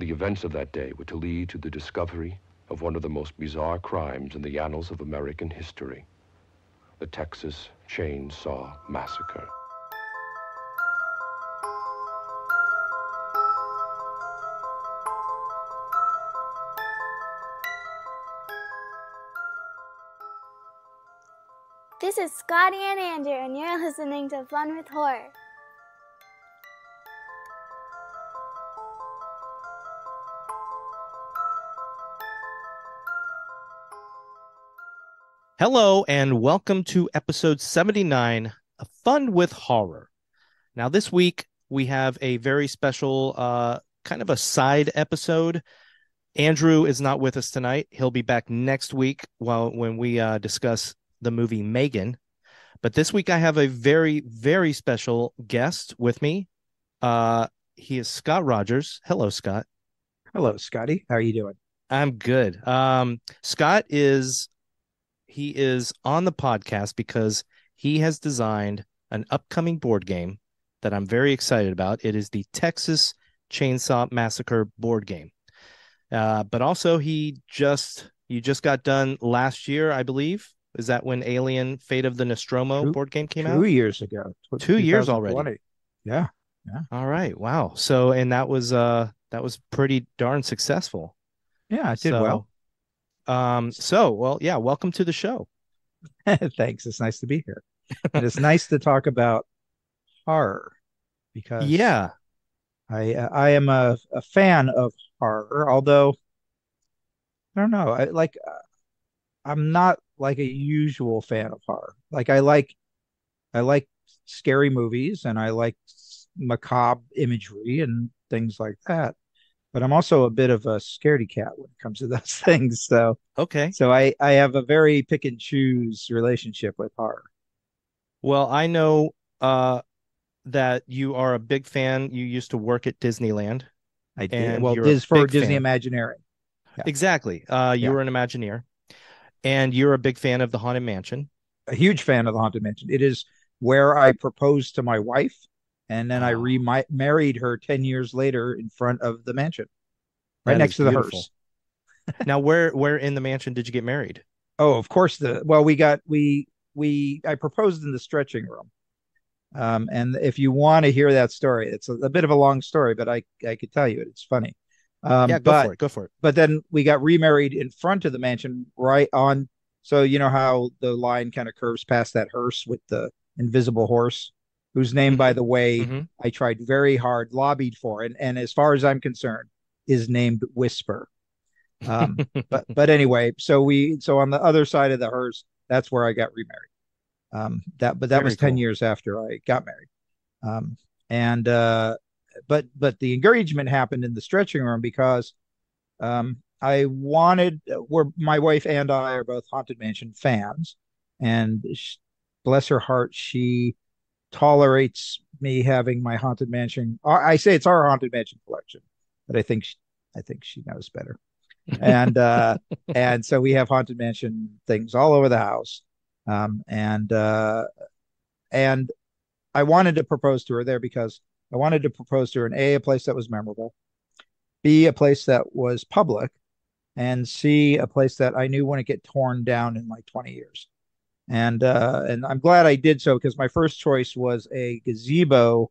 The events of that day were to lead to the discovery of one of the most bizarre crimes in the annals of American history, the Texas Chainsaw Massacre. This is Scotty and Andrew, and you're listening to Fun with Horror. Hello, and welcome to episode 79 of Fun with Horror. Now, this week, we have a very special kind of a side episode. Andrew is not with us tonight. He'll be back next week when we discuss the movie Megan. But this week, I have a very, very special guest with me. He is Scott Rogers. Hello, Scott. Hello, Scotty. How are you doing? I'm good. Scott is on the podcast because he has designed an upcoming board game that I'm very excited about. It is the Texas Chainsaw Massacre board game. But also you just got done last year, I believe. Is that when Alien Fate of the Nostromo board game came out? 2 years ago. 2 years already. Yeah. All right. Wow. So, and that was pretty darn successful. Yeah, it did well. Yeah, welcome to the show. Thanks. It's nice to be here. And it's nice to talk about horror because I am a fan of horror, although I don't know, I'm not like a usual fan of horror. Like I like scary movies and I like macabre imagery and things like that. But I'm also a bit of a scaredy cat when it comes to those things. So I have a very pick and choose relationship with horror. Well, I know that you are a big fan. You used to work at Disneyland. I did. Well, Disney Imagineering. Yeah. Exactly. You were an Imagineer, and you're a big fan of the Haunted Mansion. A huge fan of the Haunted Mansion. It is where I proposed to my wife. And then I remarried her 10 years later in front of the mansion, right next to the hearse. Now, where in the mansion did you get married? Oh, of course. I proposed in the stretching room. And if you want to hear that story, it's a bit of a long story, but I could tell you it. It's funny. Go for it. But then we got remarried in front of the mansion, right on. So you know how the line kind of curves past that hearse with the invisible horse, whose name, by the way, I tried very hard, lobbied for, and as far as I'm concerned, is named Whisper. But anyway, so on the other side of the hearse, that's where I got remarried. That was 10 years after I got married. But the engagement happened in the stretching room because I wanted, where my wife and I are both Haunted Mansion fans, and bless her heart, she tolerates me having my Haunted Mansion. I say it's our Haunted Mansion collection, but I think she knows better. And and so we have Haunted Mansion things all over the house. And I wanted to propose to her there because I wanted to propose to her in a place that was memorable, B, a place that was public, and C, a place that I knew wouldn't get torn down in like 20 years. And I'm glad I did so because my first choice was a gazebo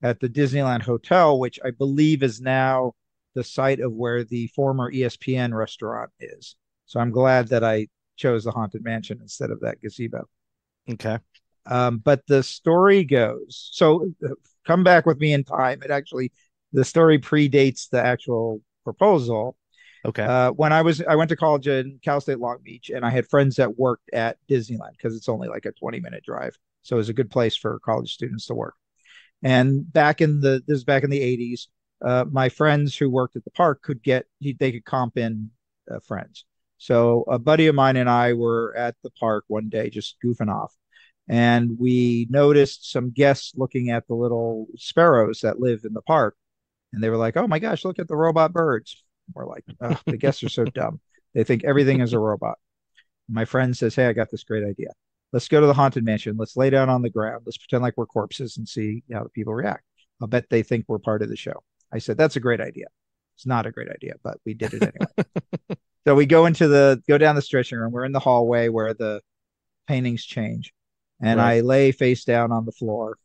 at the Disneyland Hotel, which I believe is now the site of where the former ESPN restaurant is. So I'm glad that I chose the Haunted Mansion instead of that gazebo. Okay. But the story goes, so come back with me in time. The story predates the actual proposal. Okay. When I went to college in Cal State Long Beach, and I had friends that worked at Disneyland because it's only like a 20-minute drive. So it was a good place for college students to work. And this is back in the 80s, my friends who worked at the park they could comp in friends. So a buddy of mine and I were at the park one day just goofing off. And we noticed some guests looking at the little sparrows that live in the park. And they were like, oh my gosh, look at the robot birds. We're like, oh, the guests are so dumb. They think everything is a robot. My friend says, hey, I got this great idea. Let's go to the Haunted Mansion. Let's lay down on the ground. Let's pretend like we're corpses and see how the people react. I'll bet they think we're part of the show. I said, that's a great idea. It's not a great idea, but we did it anyway. So we go down the stretching room. We're in the hallway where the paintings change, and Right. I lay face down on the floor.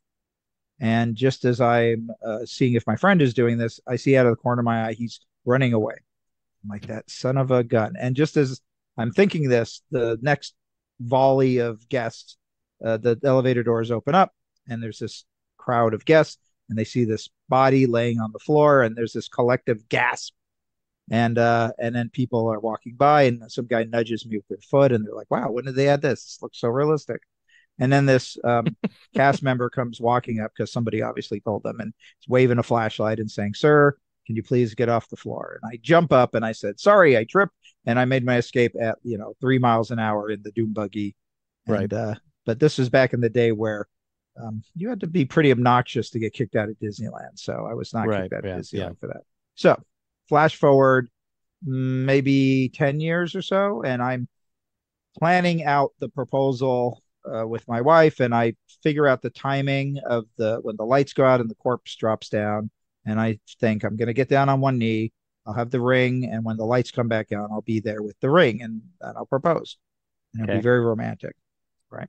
And just as I'm seeing if my friend is doing this, I see out of the corner of my eye he's running away. I'm like, that son of a gun. And just as I'm thinking this, the next volley of guests, the elevator doors open up, and there's this crowd of guests, and they see this body laying on the floor, and there's this collective gasp. And then people are walking by, and some guy nudges me with their foot, and they're like, "Wow, when did they add this? This looks so realistic." And then this cast member comes walking up because somebody obviously told them, and he's waving a flashlight and saying, "Sir, can you please get off the floor?" And I jump up and I said, "Sorry, I tripped," and I made my escape at 3 miles an hour in the doom buggy. Right. And but this was back in the day where you had to be pretty obnoxious to get kicked out of Disneyland. So I was not Right. kicked out of Yeah. Yeah. Disneyland for that. So flash forward maybe 10 years or so, and I'm planning out the proposal with my wife, and I figure out the timing of when the lights go out and the corpse drops down. And I think I'm going to get down on one knee. I'll have the ring, and when the lights come back on, I'll be there with the ring, and I'll propose. And it'll be Okay. very romantic, right?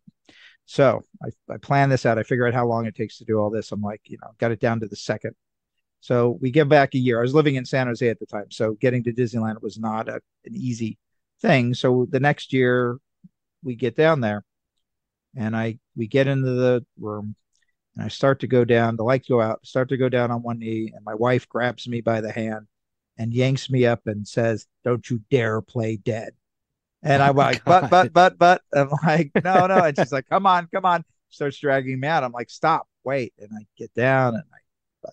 So I plan this out. I figure out how long it takes to do all this. I'm like, got it down to the second. So we get back a year. I was living in San Jose at the time, so getting to Disneyland was not an easy thing. So the next year we get down there, and we get into the room, and I start to go down. The lights go out. Start to go down on one knee, and my wife grabs me by the hand and yanks me up and says, "Don't you dare play dead." And Oh I'm my like, God. but. I'm like, no, no. And she's like, come on, come on. Starts dragging me out. I'm like, stop, wait. And I get down, and I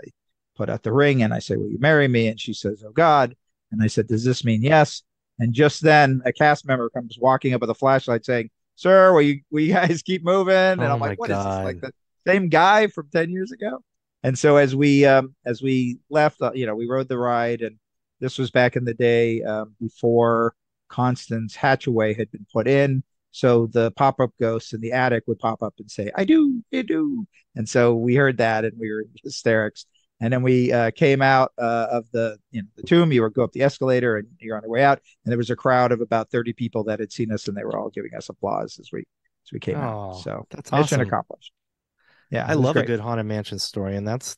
put out the ring, and I say, will you marry me? And she says, oh God. And I said, does this mean yes? And just then a cast member comes walking up with a flashlight saying, sir, will you guys keep moving? And Oh I'm my like, what is this? Like God. the same guy from 10 years ago? And so as we left, we rode the ride, and this was back in the day before Constance Hatchaway had been put in. So the pop-up ghosts in the attic would pop up and say, I do, I do. And so we heard that, and we were in hysterics. And then we came out of the tomb. You would go up the escalator, and you're on your way out. And there was a crowd of about 30 people that had seen us, and they were all giving us applause as we came out. Oh, So that's mission awesome. accomplished. Yeah, I it was love a great. good haunted mansion story, and that's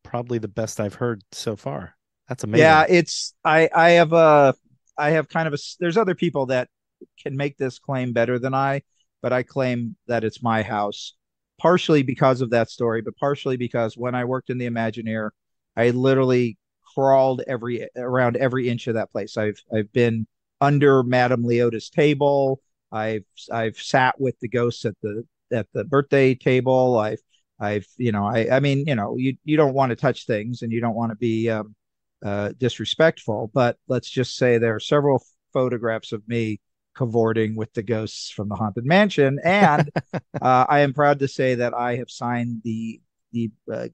probably the best I've heard so far. That's Yeah, amazing. it's I have kind of there's other people that can make this claim better than I, but I claim that it's my house, partially because of that story, but partially because when I worked in the Imagineer, I literally crawled around every inch of that place. I've been under Madame Leota's table. I've sat with the ghosts at the birthday table. I mean, you don't want to touch things, and you don't want to be disrespectful, but let's just say there are several photographs of me cavorting with the ghosts from the haunted mansion, and I am proud to say that I have signed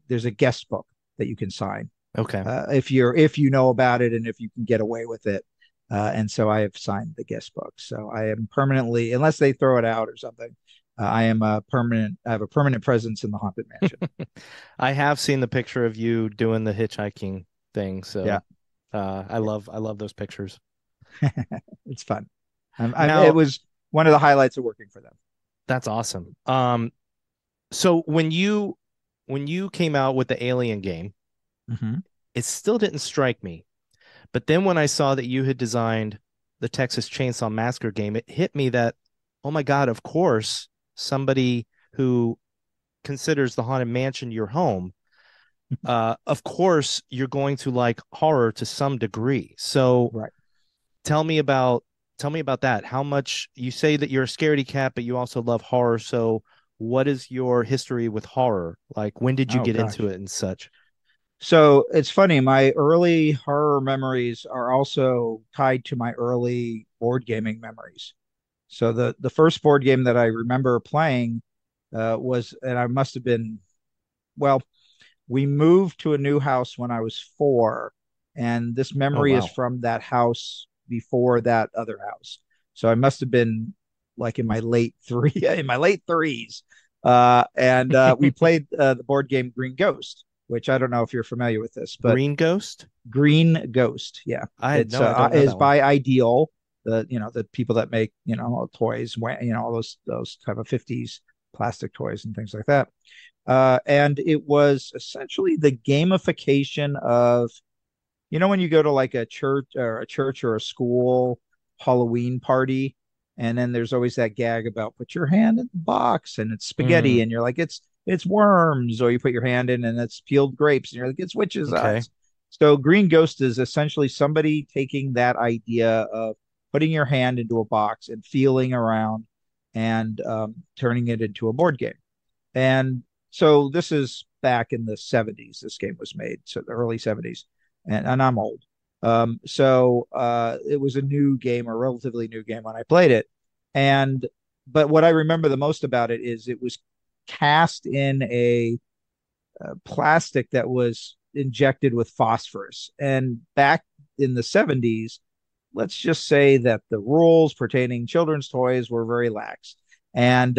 there's a guest book that you can sign Okay. if you know about it and if you can get away with it. And so I have signed the guest book. So I am permanently, unless they throw it out or something, I am a permanent. I have a permanent presence in the haunted mansion. I have seen the picture of you doing the hitchhiking thing, Yeah, so I yeah, love those pictures. it's fun. It Now, was one of the highlights of working for them. that's awesome. So when you came out with the Alien game, Mm-hmm. it still didn't strike me. But then when I saw that you had designed the Texas Chainsaw Massacre game, it hit me that, oh my God, of course, somebody who considers the Haunted Mansion your home, of course, you're going to like horror to some degree. So Right. tell me about tell me about that. How much you say that you're a scaredy cat, but you also love horror. So what is your history with horror? Like when did you Oh get into gosh. it and such? So it's funny. My early horror memories are also tied to my early board gaming memories. So the first board game that I remember playing and I must have been, well, we moved to a new house when I was 4, and this Oh memory is wow. from that house before that other house. So I must have been like in my late threes. And we played the board game Green Ghost. which I don't know if you're familiar with this, but Green Ghost. Green Ghost, yeah, I it's no, I don't know is that one. by Ideal, the people that make toys, all those type of 50s plastic toys and things like that. And it was essentially the gamification of, when you go to like a church or a school Halloween party, and then there's always that gag about put your hand in the box and it's spaghetti, Mm, and you're like, it's worms, or you put your hand in and it's peeled grapes, and you're like, it's witches' okay. eyes. So Green Ghost is essentially somebody taking that idea of putting your hand into a box and feeling around and turning it into a board game. And so this is back in the 70s. This game was made, so the early 70s, and I'm old. So it was a new game, a relatively new game when I played it. And but what I remember the most about it is it was cast in a plastic that was injected with phosphorus. And back in the 70s, let's just say that the rules pertaining children's toys were very lax. And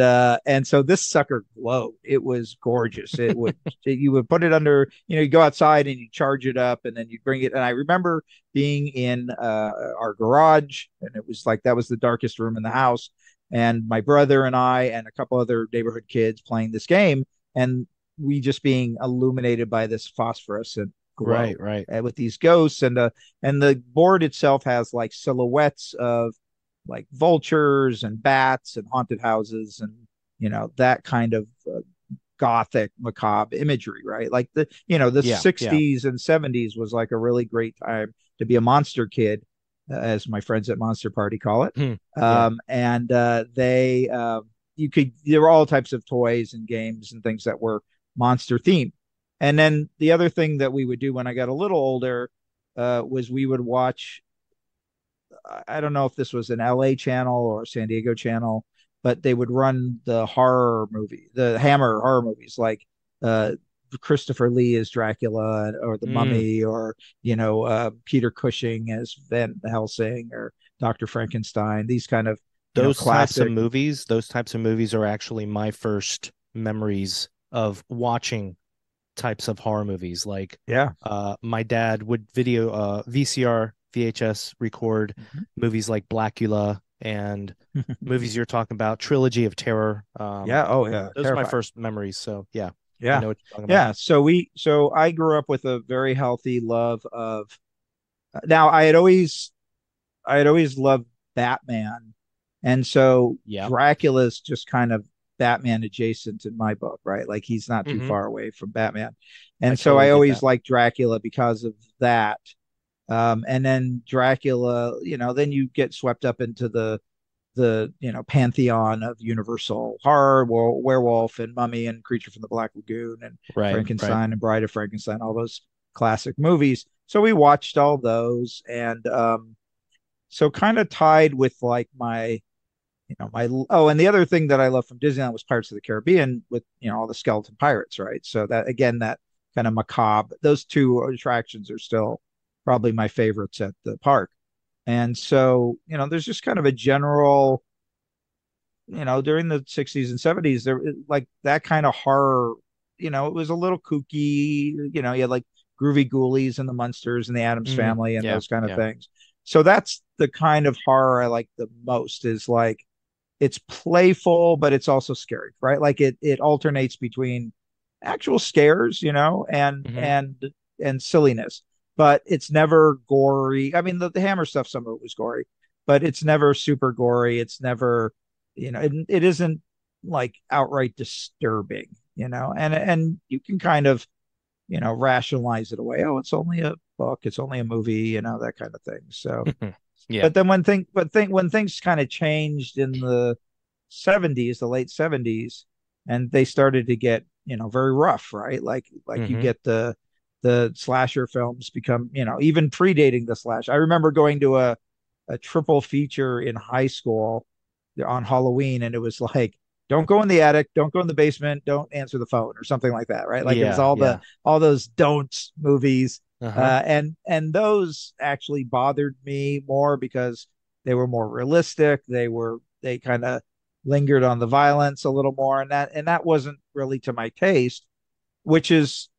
so this sucker glowed. It was gorgeous. You would put it under, you go outside and you charge it up, and then you bring it. And I remember being in our garage, and it was like that was the darkest room in the house, and my brother and I and a couple other neighborhood kids playing this game, and we just being illuminated by this phosphorescent glow Right, right. with these ghosts. And the board itself has like silhouettes of like vultures and bats and haunted houses, and that kind of gothic macabre imagery, right? Like the Yeah, yeah. 60s and 70s was like a really great time to be a monster kid, as my friends at Monster Party call it. Hmm. Yeah. And there were all types of toys and games and things that were monster themed. And then the other thing that we would do when I got a little older was we would watch. I don't know if this was an LA channel or San Diego channel, but they would run the Hammer horror movies, like uh, Christopher Lee as Dracula, or the Mm. Mummy, or Peter Cushing as Van Helsing, or Dr. Frankenstein. These kind of classic. Those types of movies are actually my first memories of watching types of horror movies. Like, Yeah. my dad would VCR, VHS record movies like Blackula and movies you're talking about, Trilogy of Terror. Yeah. Oh yeah. Those are my Terrifying. first memories. So yeah, I Yeah. know what you're talking about. Yeah. So I grew up with a very healthy love of. Now I had always loved Batman, and so Yeah. Dracula's just kind of Batman adjacent in my book, right? Like he's not too Hmm. far away from Batman, I and so totally I get always that. liked Dracula because of that. And then Dracula, then you get swept up into the pantheon of Universal horror, werewolf and Mummy and Creature from the Black Lagoon and Right, right. Frankenstein and Bride of Frankenstein, all those classic movies. So we watched all those, and so kind of tied with like my and the other thing that I love from Disneyland was Pirates of the Caribbean, with all the skeleton pirates, right? So that, again, that kind of macabre, those two attractions are still probably my favorites at the park. And so there's just kind of a general, during the 60s and 70s, there, like that kind of horror, it was a little kooky. You had like Groovy Ghoulies and the Munsters and the Addams Mm, Family and yeah, those kind of yeah. things. So that's the kind of horror I like the most, is like it's playful, but it's also scary, right? Like it alternates between actual scares, Hmm. and silliness, but it's never gory. I mean, the Hammer stuff, some of it was gory, but it's never super gory. It's never, it isn't like outright disturbing, and you can kind of, rationalize it away. Oh, it's only a book, it's only a movie, that kind of thing. So, Yeah. but then when things kind of changed in the 70s, the late 70s, and they started to get, very rough, right? Like you Hmm. get the slasher films become, even predating the slash. I remember going to a triple feature in high school on Halloween, and it was like, don't go in the attic, don't go in the basement, don't answer the phone, or something like that, right? Like it was Yeah, yeah. all those don'ts movies. Uh-huh. And those actually bothered me more because they were more realistic. They kind of lingered on the violence a little more, and that wasn't really to my taste, which is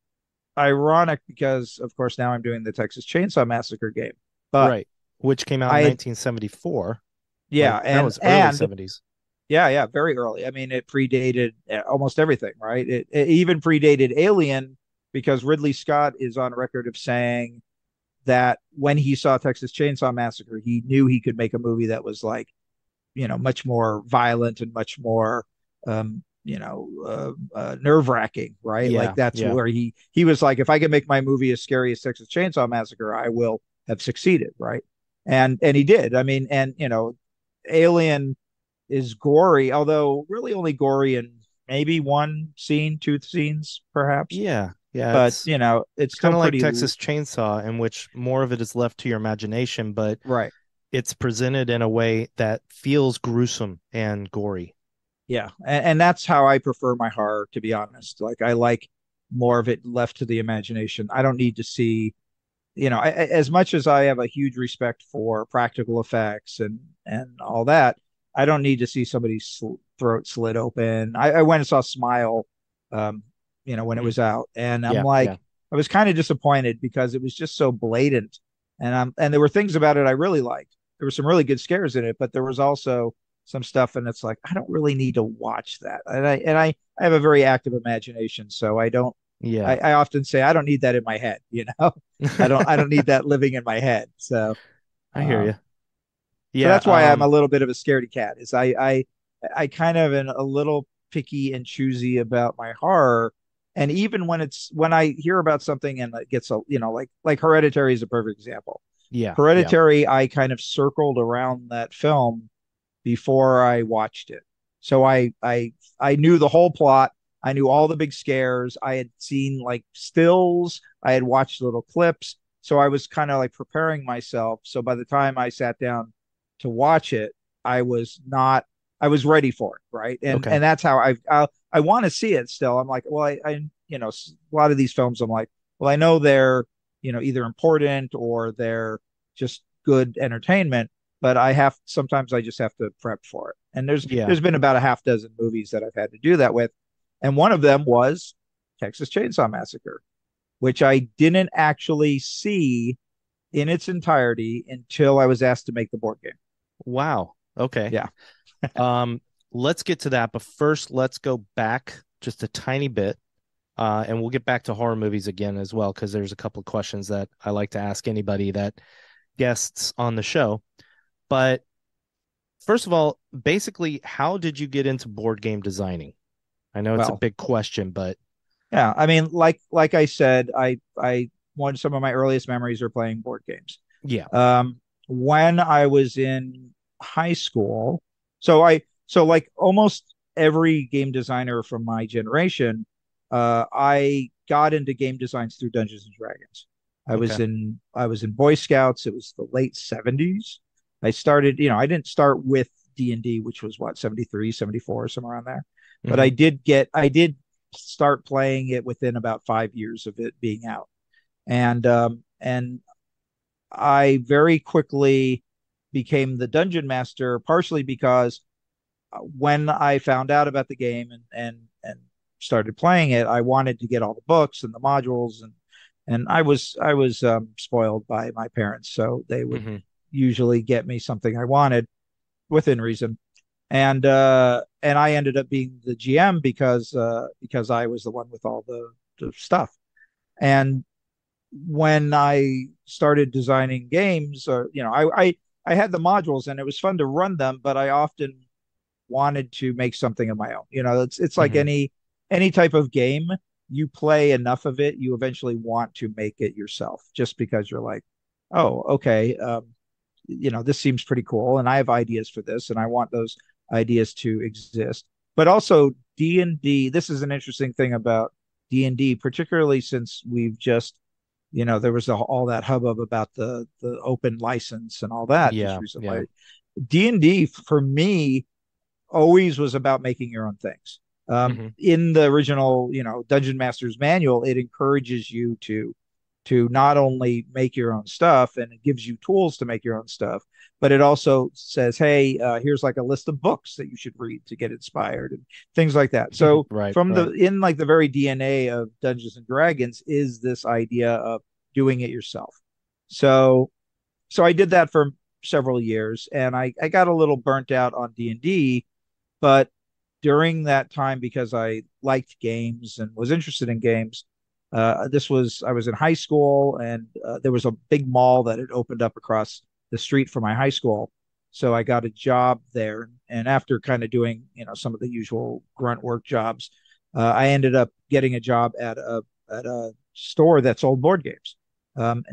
ironic because, of course, now I'm doing the Texas Chainsaw Massacre game. But Right. Which came out in I, 1974. yeah, Like that was early 70s. yeah, very early. I mean, it predated almost everything, right? It even predated Alien because Ridley Scott is on record of saying that when he saw Texas Chainsaw Massacre, he knew he could make a movie that was like, much more violent and much more, nerve wracking, right? Like Yeah, that's yeah. where he was like, if I can make my movie as scary as Texas Chainsaw Massacre, I will have succeeded, right? And he did. I mean, and Alien is gory, although really only gory in maybe one scene, two scenes, perhaps. Yeah, yeah. But it's It's kind still of like pretty Texas Chainsaw, in which more of it is left to your imagination, but right. it's presented in a way that feels gruesome and gory. Yeah, and that's how I prefer my horror, to be honest. Like I like more of it left to the imagination. I don't need to see, as much as I have a huge respect for practical effects and all that, I don't need to see somebody's throat slit open. I went and saw Smile, um, when it Mm. was out, and I'm Yeah, yeah. like, I was kind of disappointed because it was just so blatant, and there were things about it I really liked. There were some really good scares in it, but there was also some stuff, and it's like I don't really need to watch that. And I have a very active imagination, so I don't. Yeah. I often say I don't need that in my head. I don't need that living in my head. So I hear you. so Yeah, that's why I'm a little bit of a scaredy cat. Is I kind of am a little picky and choosy about my horror. And even when I hear about something and it gets like Hereditary is a perfect example. yeah, yeah. Hereditary, I kind of circled around that film before I watched it. So I knew the whole plot. I knew all the big scares. I had seen like stills. I had watched little clips. So I was kind of like preparing myself. So by the time I sat down to watch it, I was not. I was ready for it, right? And Okay. and that's how I want to see it still. I'm like, well, a lot of these films, I'm like, well, I know they're either important or they're just good entertainment, but sometimes I just have to prep for it. And there's Yeah. there's been about a half dozen movies that I've had to do that with, and one of them was Texas Chainsaw Massacre, which I didn't actually see in its entirety until I was asked to make the board game. Wow. Okay. Yeah. Um, let's get to that, but first let's go back just a tiny bit. And we'll get back to horror movies again as well, because there's a couple of questions that I like to ask anybody that guests on the show. But first of all, basically, how did you get into board game designing? I know it's a Well, big question, but yeah. I mean, like I said, I wanted some of my earliest memories are playing board games. yeah. When I was in high school, so like almost every game designer from my generation, I got into game designs through Dungeons and Dragons. Okay. I was in Boy Scouts. It was the late 70s. I started, I didn't start with D&D, which was what, 73, 74, somewhere around there. But Mm-hmm. I did start playing it within about 5 years of it being out. And I very quickly became the dungeon master, partially because when I found out about the game and started playing it, I wanted to get all the books and the modules, and I was spoiled by my parents, so they would Mm-hmm. usually get me something I wanted within reason. And I ended up being the GM because I was the one with all the stuff. And when I started designing games, or I had the modules and it was fun to run them, but I often wanted to make something of my own. It's like Mm-hmm. any type of game. You play enough of it, you eventually want to make it yourself, just because you're like, oh, okay, this seems pretty cool, and I have ideas for this, and I want those ideas to exist. But also D&D. This is an interesting thing about D&D, particularly since we've just there was all that hubbub about the open license and all that just Yeah. Yeah. recently. D&D for me always was about making your own things. Mm-hmm. In the original, Dungeon Master's Manual, it encourages you to to not only make your own stuff, and it gives you tools to make your own stuff, but it also says, hey, here's like a list of books that you should read to get inspired and things like that. So Right, from right. like the very DNA of Dungeons and Dragons is this idea of doing it yourself. So I did that for several years, and I got a little burnt out on D&D, but during that time, because I liked games and was interested in games, I was in high school, and there was a big mall that had opened up across the street from my high school. So I got a job there, and after kind of doing some of the usual grunt work jobs, I ended up getting a job at a store that sold board games.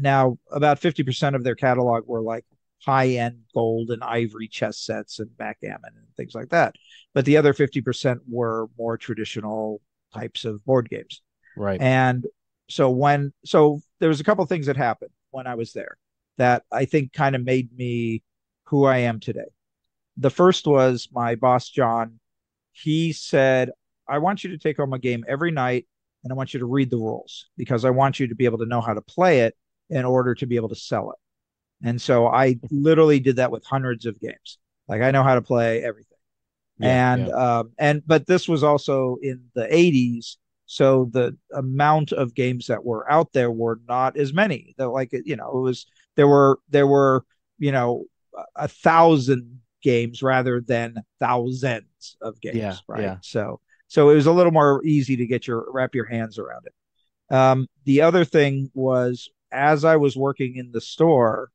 Now, about 50% of their catalog were like high-end gold and ivory chess sets and backgammon and things like that. But the other 50% were more traditional types of board games. Right. And so there was a couple of things that happened when I was there that I think kind of made me who I am today. The first was my boss, John. He said, I want you to take home a game every night, and I want you to read the rules because I want you to be able to know how to play it in order to be able to sell it. And so I literally did that with hundreds of games. Like, I know how to play everything. Yeah, yeah. But this was also in the 80s, so the amount of games that were out there were not as many. Though, like, it was there were 1,000 games rather than thousands of Yeah, games, right? yeah. So it was a little more easy to wrap your hands around it. The other thing was, as I was working in the store,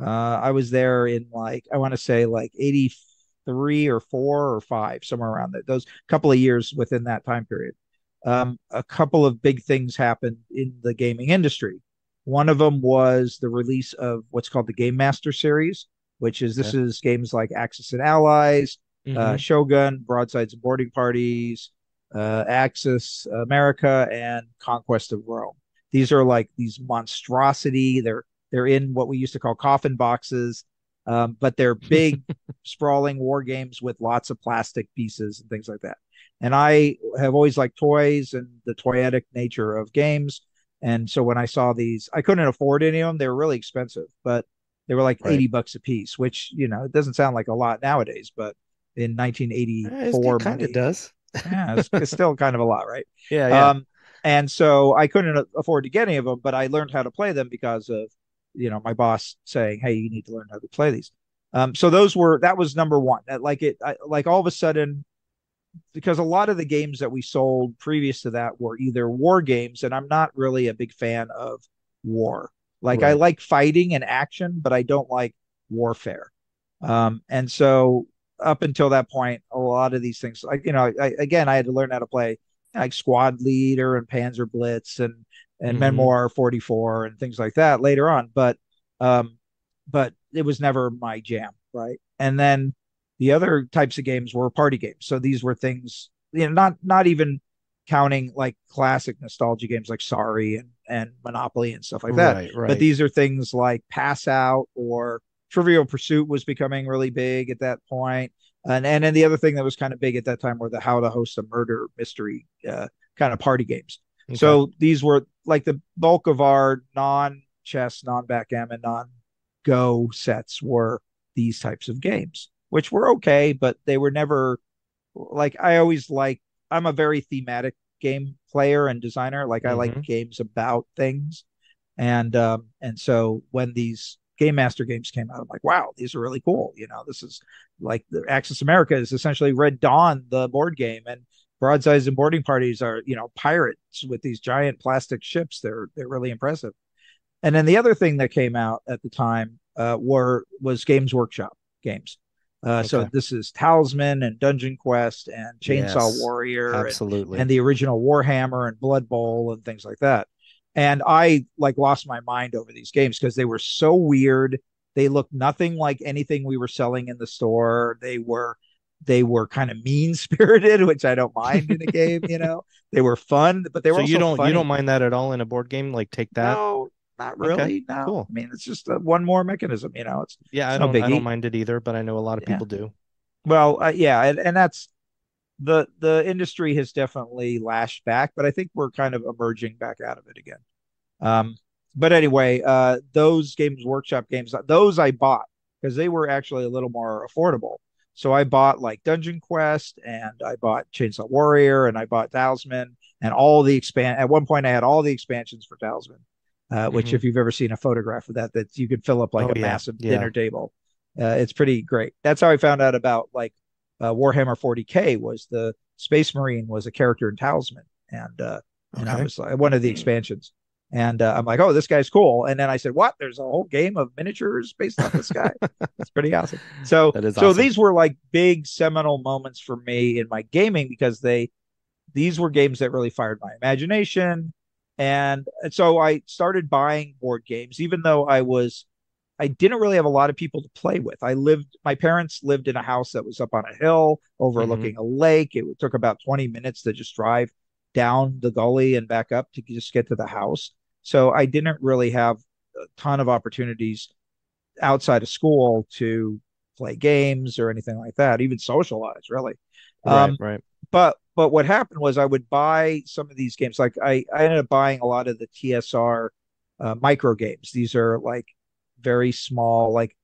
I was there in, like, I want to say like 83 or 4 or 5, somewhere around that, those couple of years within that time period. A couple of big things happened in the gaming industry. One of them was the release of what's called the Game Master series, which is this Okay. is games like Axis and Allies, Hmm. Shogun, Broadsides and Boarding Parties, Axis America, and Conquest of Rome. These are like these monstrosity. They're in what we used to call coffin boxes, but they're big, sprawling war games with lots of plastic pieces and things like that. And I have always liked toys and the toyetic nature of games. And so when I saw these, I couldn't afford any of them. They were really expensive, but they were like Right. $80 a piece, which, it doesn't sound like a lot nowadays, but in It 1984 kind of money, does. yeah, it's still kind of a lot, right? Yeah, yeah. Um, and so I couldn't afford to get any of them, but I learned how to play them because of, my boss saying, "Hey, you need to learn how to play these." So that was number one. Like all of a sudden, because a lot of the games that we sold previous to that were either war games, and I'm not really a big fan of war. Like, I Right. like fighting and action, but I don't like warfare. And so up until that point, a lot of these things, like, again, I had to learn how to play like Squad Leader and Panzer Blitz and Hmm. Memoir 44 and things like that later on. Um, but it was never my jam, right? And then the other types of games were party games. So these were things, not even counting like classic nostalgia games like Sorry and Monopoly and stuff like that. Right, But right. these are things like Pass Out, or Trivial Pursuit was becoming really big at that point. And then the other thing that was kind of big at that time were the How to Host a Murder Mystery kind of party games. Okay. So these were like the bulk of our non-chess, non-backgammon, non-go sets were these types of games, which were okay, but they were never like, I'm a very thematic game player and designer. Like, I like Hmm. games about things. And so when these Game Master games came out, I'm like, wow, these are really cool. This is like the Axis America is essentially Red Dawn, the board game, and Broadsides and Boarding Parties are, pirates with these giant plastic ships. They're really impressive. And then the other thing that came out at the time was Games Workshop games. So Okay. this is Talisman and Dungeon Quest and Chainsaw Yes, Warrior and absolutely. the original Warhammer and Blood Bowl and things like that. And I like lost my mind over these games because they were so weird. They looked nothing like anything we were selling in the store. They were kind of mean spirited, which I don't mind in a game. They were fun, but they were So also you don't funny. mind that at all in a board game? Like take that? No, not Okay, really. No, cool. I mean, it's just one more mechanism. It's Yeah, it's no I don't biggie. mind it either, but I know a lot of Yeah. people do. Well, yeah, and that's the industry has definitely lashed back, but I think we're kind of emerging back out of it again. But anyway, those Games Workshop games, those I bought because they were actually a little more affordable. So I bought like Dungeon Quest, and I bought Chainsaw Warrior, and I bought Talisman, and all the expand. At one point, I had all the expansions for Talisman, which Hmm. if you've ever seen a photograph of that, that you could fill up like Oh a yeah, massive yeah. dinner table. It's pretty great. That's how I found out about like Warhammer 40K. Was the Space Marine was a character in Talisman, and I Okay. was like one of the expansions. And I'm like, oh, this guy's cool. And then I said, what? There's a whole game of miniatures based on this guy. It's pretty awesome. So, That is so awesome. these were like big seminal moments for me in my gaming because these were games that really fired my imagination. And so I started buying board games, even though I didn't really have a lot of people to play with. My parents lived in a house that was up on a hill Hmm. overlooking a lake. It took about 20 minutes to just drive down the gully and back up to just get to the house. So I didn't really have a ton of opportunities outside of school to play games or anything like that, even socialize really. Right, Um, right. but what happened was I would buy some of these games. Like I ended up buying a lot of the TSR micro games. These are like very small, like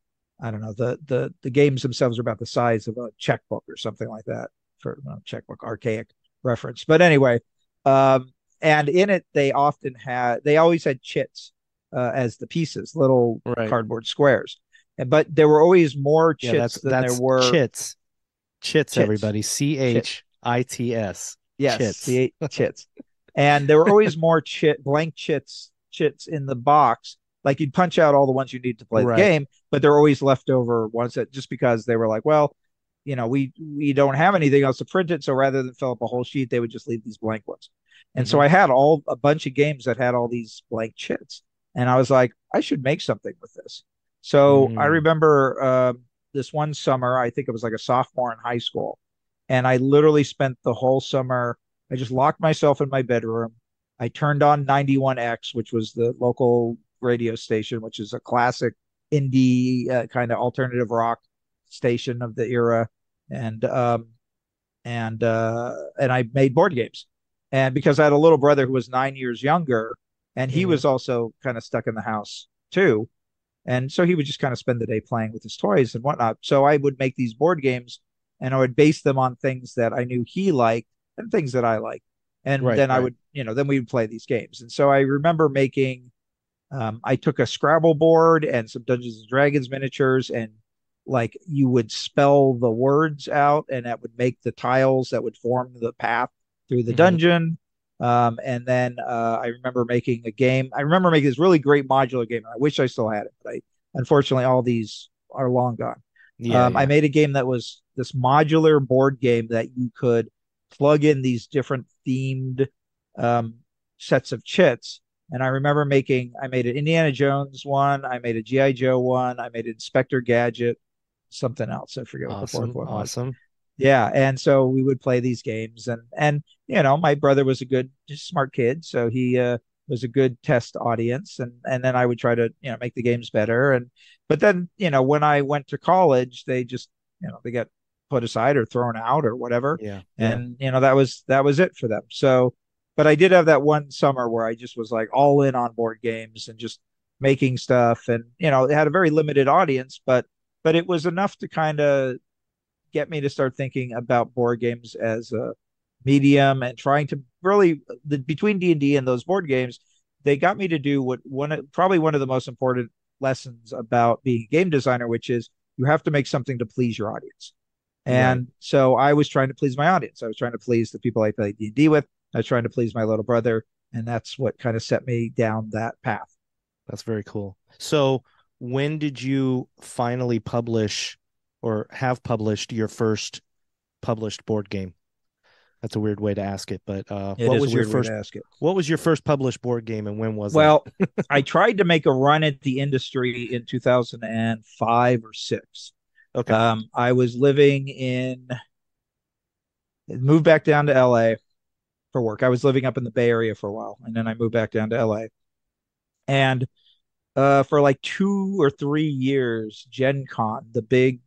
I don't know, the games themselves are about the size of a checkbook or something like that. For checkbook, archaic reference. But anyway, um, and in it they always had chits as the pieces, little Right. cardboard squares. But there were always more Yeah, chits than there that's were chits. Chits, chits. everybody. Chits. Chits. Yes, Chits. C8 chits. And there were always more blank chits in the box. Like you'd punch out all the ones you need to play the Right. game, but there were always leftover ones that just because they were like, well, we don't have anything else to print it, so rather than fill up a whole sheet, they would just leave these blank ones. And so Hmm. I had a bunch of games that had all these blank chits, and I was like, I should make something with this. So I Mm. remember this one summer, I think it was like a sophomore in high school, and I literally spent the whole summer. I just locked myself in my bedroom. I turned on 91X, which was the local radio station, which is a classic indie kind of alternative rock station of the era, and and I made board games. And because I had a little brother who was 9 years younger, and he Hmm. was also kind of stuck in the house too, and so he would just kind of spend the day playing with his toys and whatnot. So I would make these board games, and I would base them on things that I knew he liked and things that I liked. And Right, then I right. would, then we would play these games. And so I remember I took a Scrabble board and some Dungeons and Dragons miniatures, and like you would spell the words out, and that would make the tiles that would form the path through the Hmm. dungeon. And then I remember making a game. I remember making this really great modular game. I wish I still had it, but unfortunately all these are long gone. Yeah, I yeah. made a game that was this modular board game that you could plug in these different themed um, sets of chits. And I remember I made an Indiana Jones one, I made a G.I. Joe one, I made an Inspector Gadget, something else. I forget what the fourth Awesome. one was. Awesome. Yeah, and so we would play these games, and my brother was a good, just smart kid, so he was a good test audience, and then I would try to make the games better, and but then when I went to college, they just they got put aside or thrown out or whatever, Yeah, yeah. and that was it for them. So, but I did have that one summer where I just was like all in on board games and just making stuff, and it had a very limited audience, but it was enough to kind of get me to start thinking about board games as a medium and trying to really between D&D and those board games, they got me to do what probably one of the most important lessons about being a game designer, which is you have to make something to please your audience. Right. And so I was trying to please my audience. I was trying to please the people I play D&D with. I was trying to please my little brother, and that's what kind of set me down that path. That's very cool. So, when did you finally publish or have published your first published board game? That's a weird way to ask it, but It is a weird way to ask it. what was your first published board game and when was that? Well, I tried to make a run at the industry in 2005 or six. Okay. I was moved back down to LA for work. I was living up in the Bay Area for a while, and then I moved back down to LA. And for like 2 or 3 years, Gen Con, the big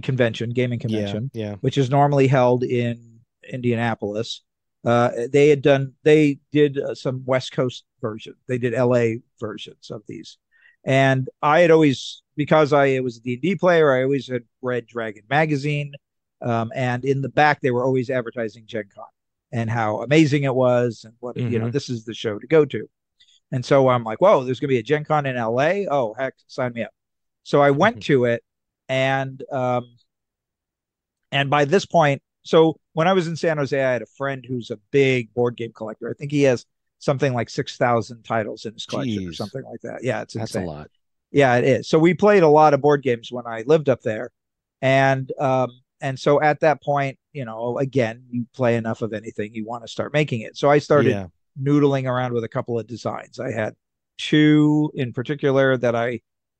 convention, gaming Yeah, convention, yeah. which is normally held in Indianapolis, They did some West Coast version. They did LA versions of these. And I had always, because I was a D&D player, I always had read Dragon Magazine. And in the back, they were always advertising Gen Con and how amazing it was and what, this is the show to go to. And so I'm like, whoa, there's going to be a Gen Con in LA. Oh, heck, sign me up. So I went to it, and by this point, so when I was in San Jose, I had a friend who's a big board game collector. I think he has something like 6,000 titles in his collection or something like that. Yeah, it's insane. That's a lot. Yeah, it is. So we played a lot of board games when I lived up there. And so at that point, again, you play enough of anything, you want to start making it. So I started noodling around with a couple of designs. I had two in particular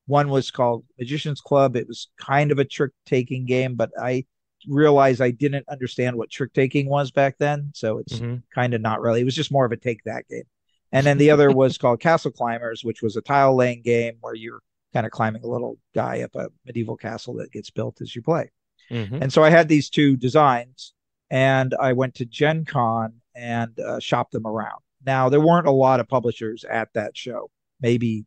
one was called Magician's Club. It was kind of a trick taking game, but I realized I didn't understand what trick taking was back then. So it's kind of not really, it was just more of a take that game. And then the other was called Castle Climbers, which was a tile laying game where you're kind of climbing a little guy up a medieval castle that gets built as you play. And so I had these two designs, and I went to Gen Con and shopped them around. Now, there weren't a lot of publishers at that show, maybe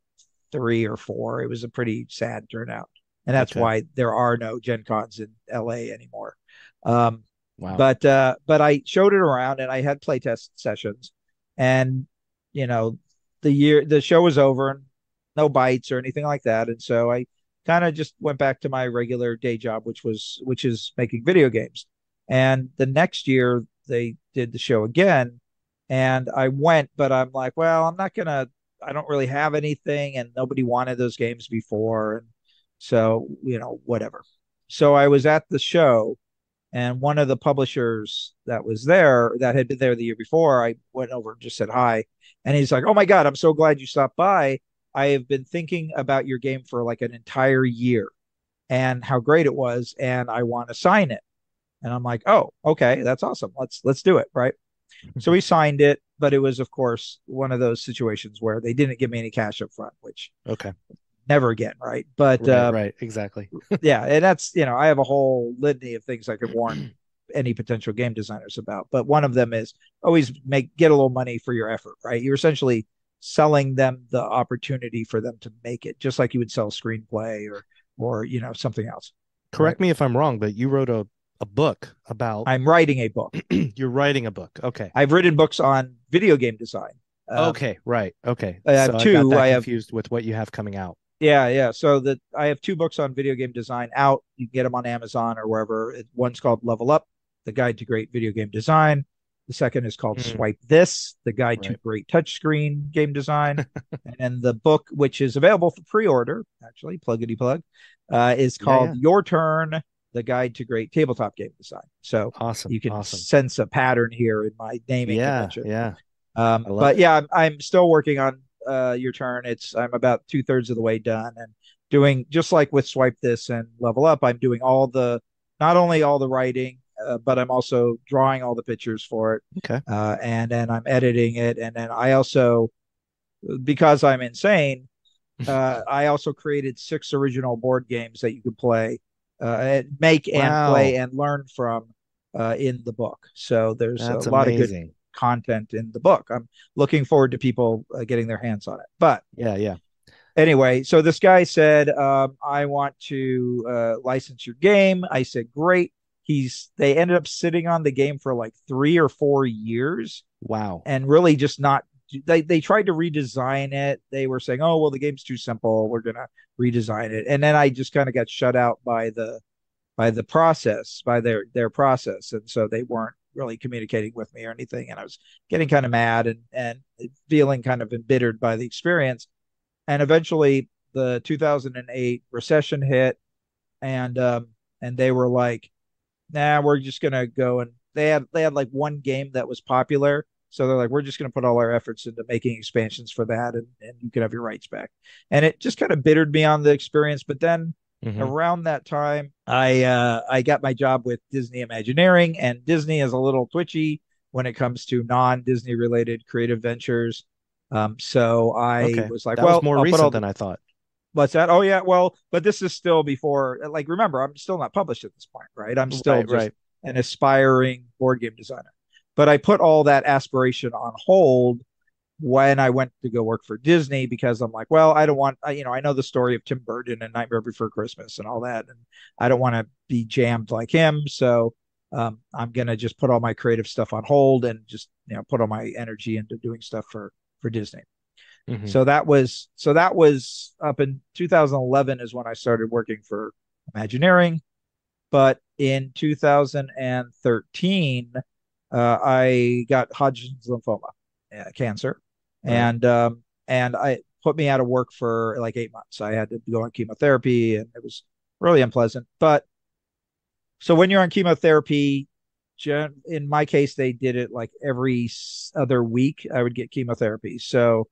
3 or 4. It was a pretty sad turnout. And that's why there are no Gen Cons in LA anymore. Wow. But I showed it around, and I had playtest sessions, and the show was over and no bites or anything like that. And so I kind of just went back to my regular day job, which is making video games. And the next year they did the show again, and I went, but I'm like, well, I don't really have anything, and nobody wanted those games before. And so, whatever. So I was at the show, and one of the publishers that was there, that had been there the year before, I went over and just said hi. And he's like, oh my God, I'm so glad you stopped by. I have been thinking about your game for like an entire year and how great it was, and I want to sign it. And I'm like, oh, okay, that's awesome. Let's do it, right? So we signed it, but it was, of course, one of those situations where they didn't give me any cash up front, which never again, right? But right, exactly. yeah, and that's, I have a whole litany of things I could warn any potential game designers about. But one of them is always get a little money for your effort, right? You're essentially selling them the opportunity for them to make it, just like you would sell a screenplay or something else. Correct me if I'm wrong, but you wrote a book about. I'm writing a book. You're writing a book. Okay. I've written books on video game design. Okay, right. Okay. I have two. I got confused with what you have coming out. Yeah. So I have 2 books on video game design out. You can get them on Amazon or wherever. One's called Level Up, The Guide to Great Video Game Design. The second is called Swipe This, The Guide to Great Touchscreen Game Design. And then the book, which is available for pre-order, actually, pluggity plug, is called Your Turn, The Guide to Great Tabletop Game Design. So you can sense a pattern here in my naming convention. Yeah. But yeah, I'm still working on Your Turn. I'm about 2/3 of the way done, and doing, just like with Swipe This and Level Up, I'm doing not only all the writing, but I'm also drawing all the pictures for it. Okay. And then I'm editing it. And then I also, because I'm insane, I also created 6 original board games that you could play, make and play and learn from in the book. So there's a lot of good content in the book. I'm looking forward to people getting their hands on it. But anyway, so this guy said, I want to license your game. I said, great. They ended up sitting on the game for like 3 or 4 years. Wow. And really just not, they tried to redesign it. They were saying, oh, well, the game's too simple, we're going to redesign it. And then I just kind of got shut out by the process, by their process. And so they weren't really communicating with me or anything. And I was getting kind of mad and feeling kind of embittered by the experience. And eventually the 2008 recession hit, and they were like, nah, we're just gonna go. And they had like one game that was popular, so they're like, we're just gonna put all our efforts into making expansions for that, and you can have your rights back. And it just kind of bittered me on the experience. But then around that time, I got my job with Disney Imagineering, and Disney is a little twitchy when it comes to non-Disney related creative ventures. So I was like, that was more recent than I thought. What's that? Oh yeah, well, but this is still before. Like, remember, I'm still not published at this point, right? I'm still just an aspiring board game designer. But I put all that aspiration on hold when I went to go work for Disney, because I'm like, well, I don't want, I know the story of Tim Burton and Nightmare Before Christmas and all that, and I don't want to be jammed like him. So I'm gonna just put all my creative stuff on hold and just put all my energy into doing stuff for Disney. Mm-hmm. So that was up in 2011 is when I started working for Imagineering. But in 2013, I got Hodgkin's lymphoma, cancer, Right. and I put me out of work for like 8 months. I had to go on chemotherapy, and it was really unpleasant. But so when you're on chemotherapy, in my case, they did it like every other week. I would get chemotherapy. So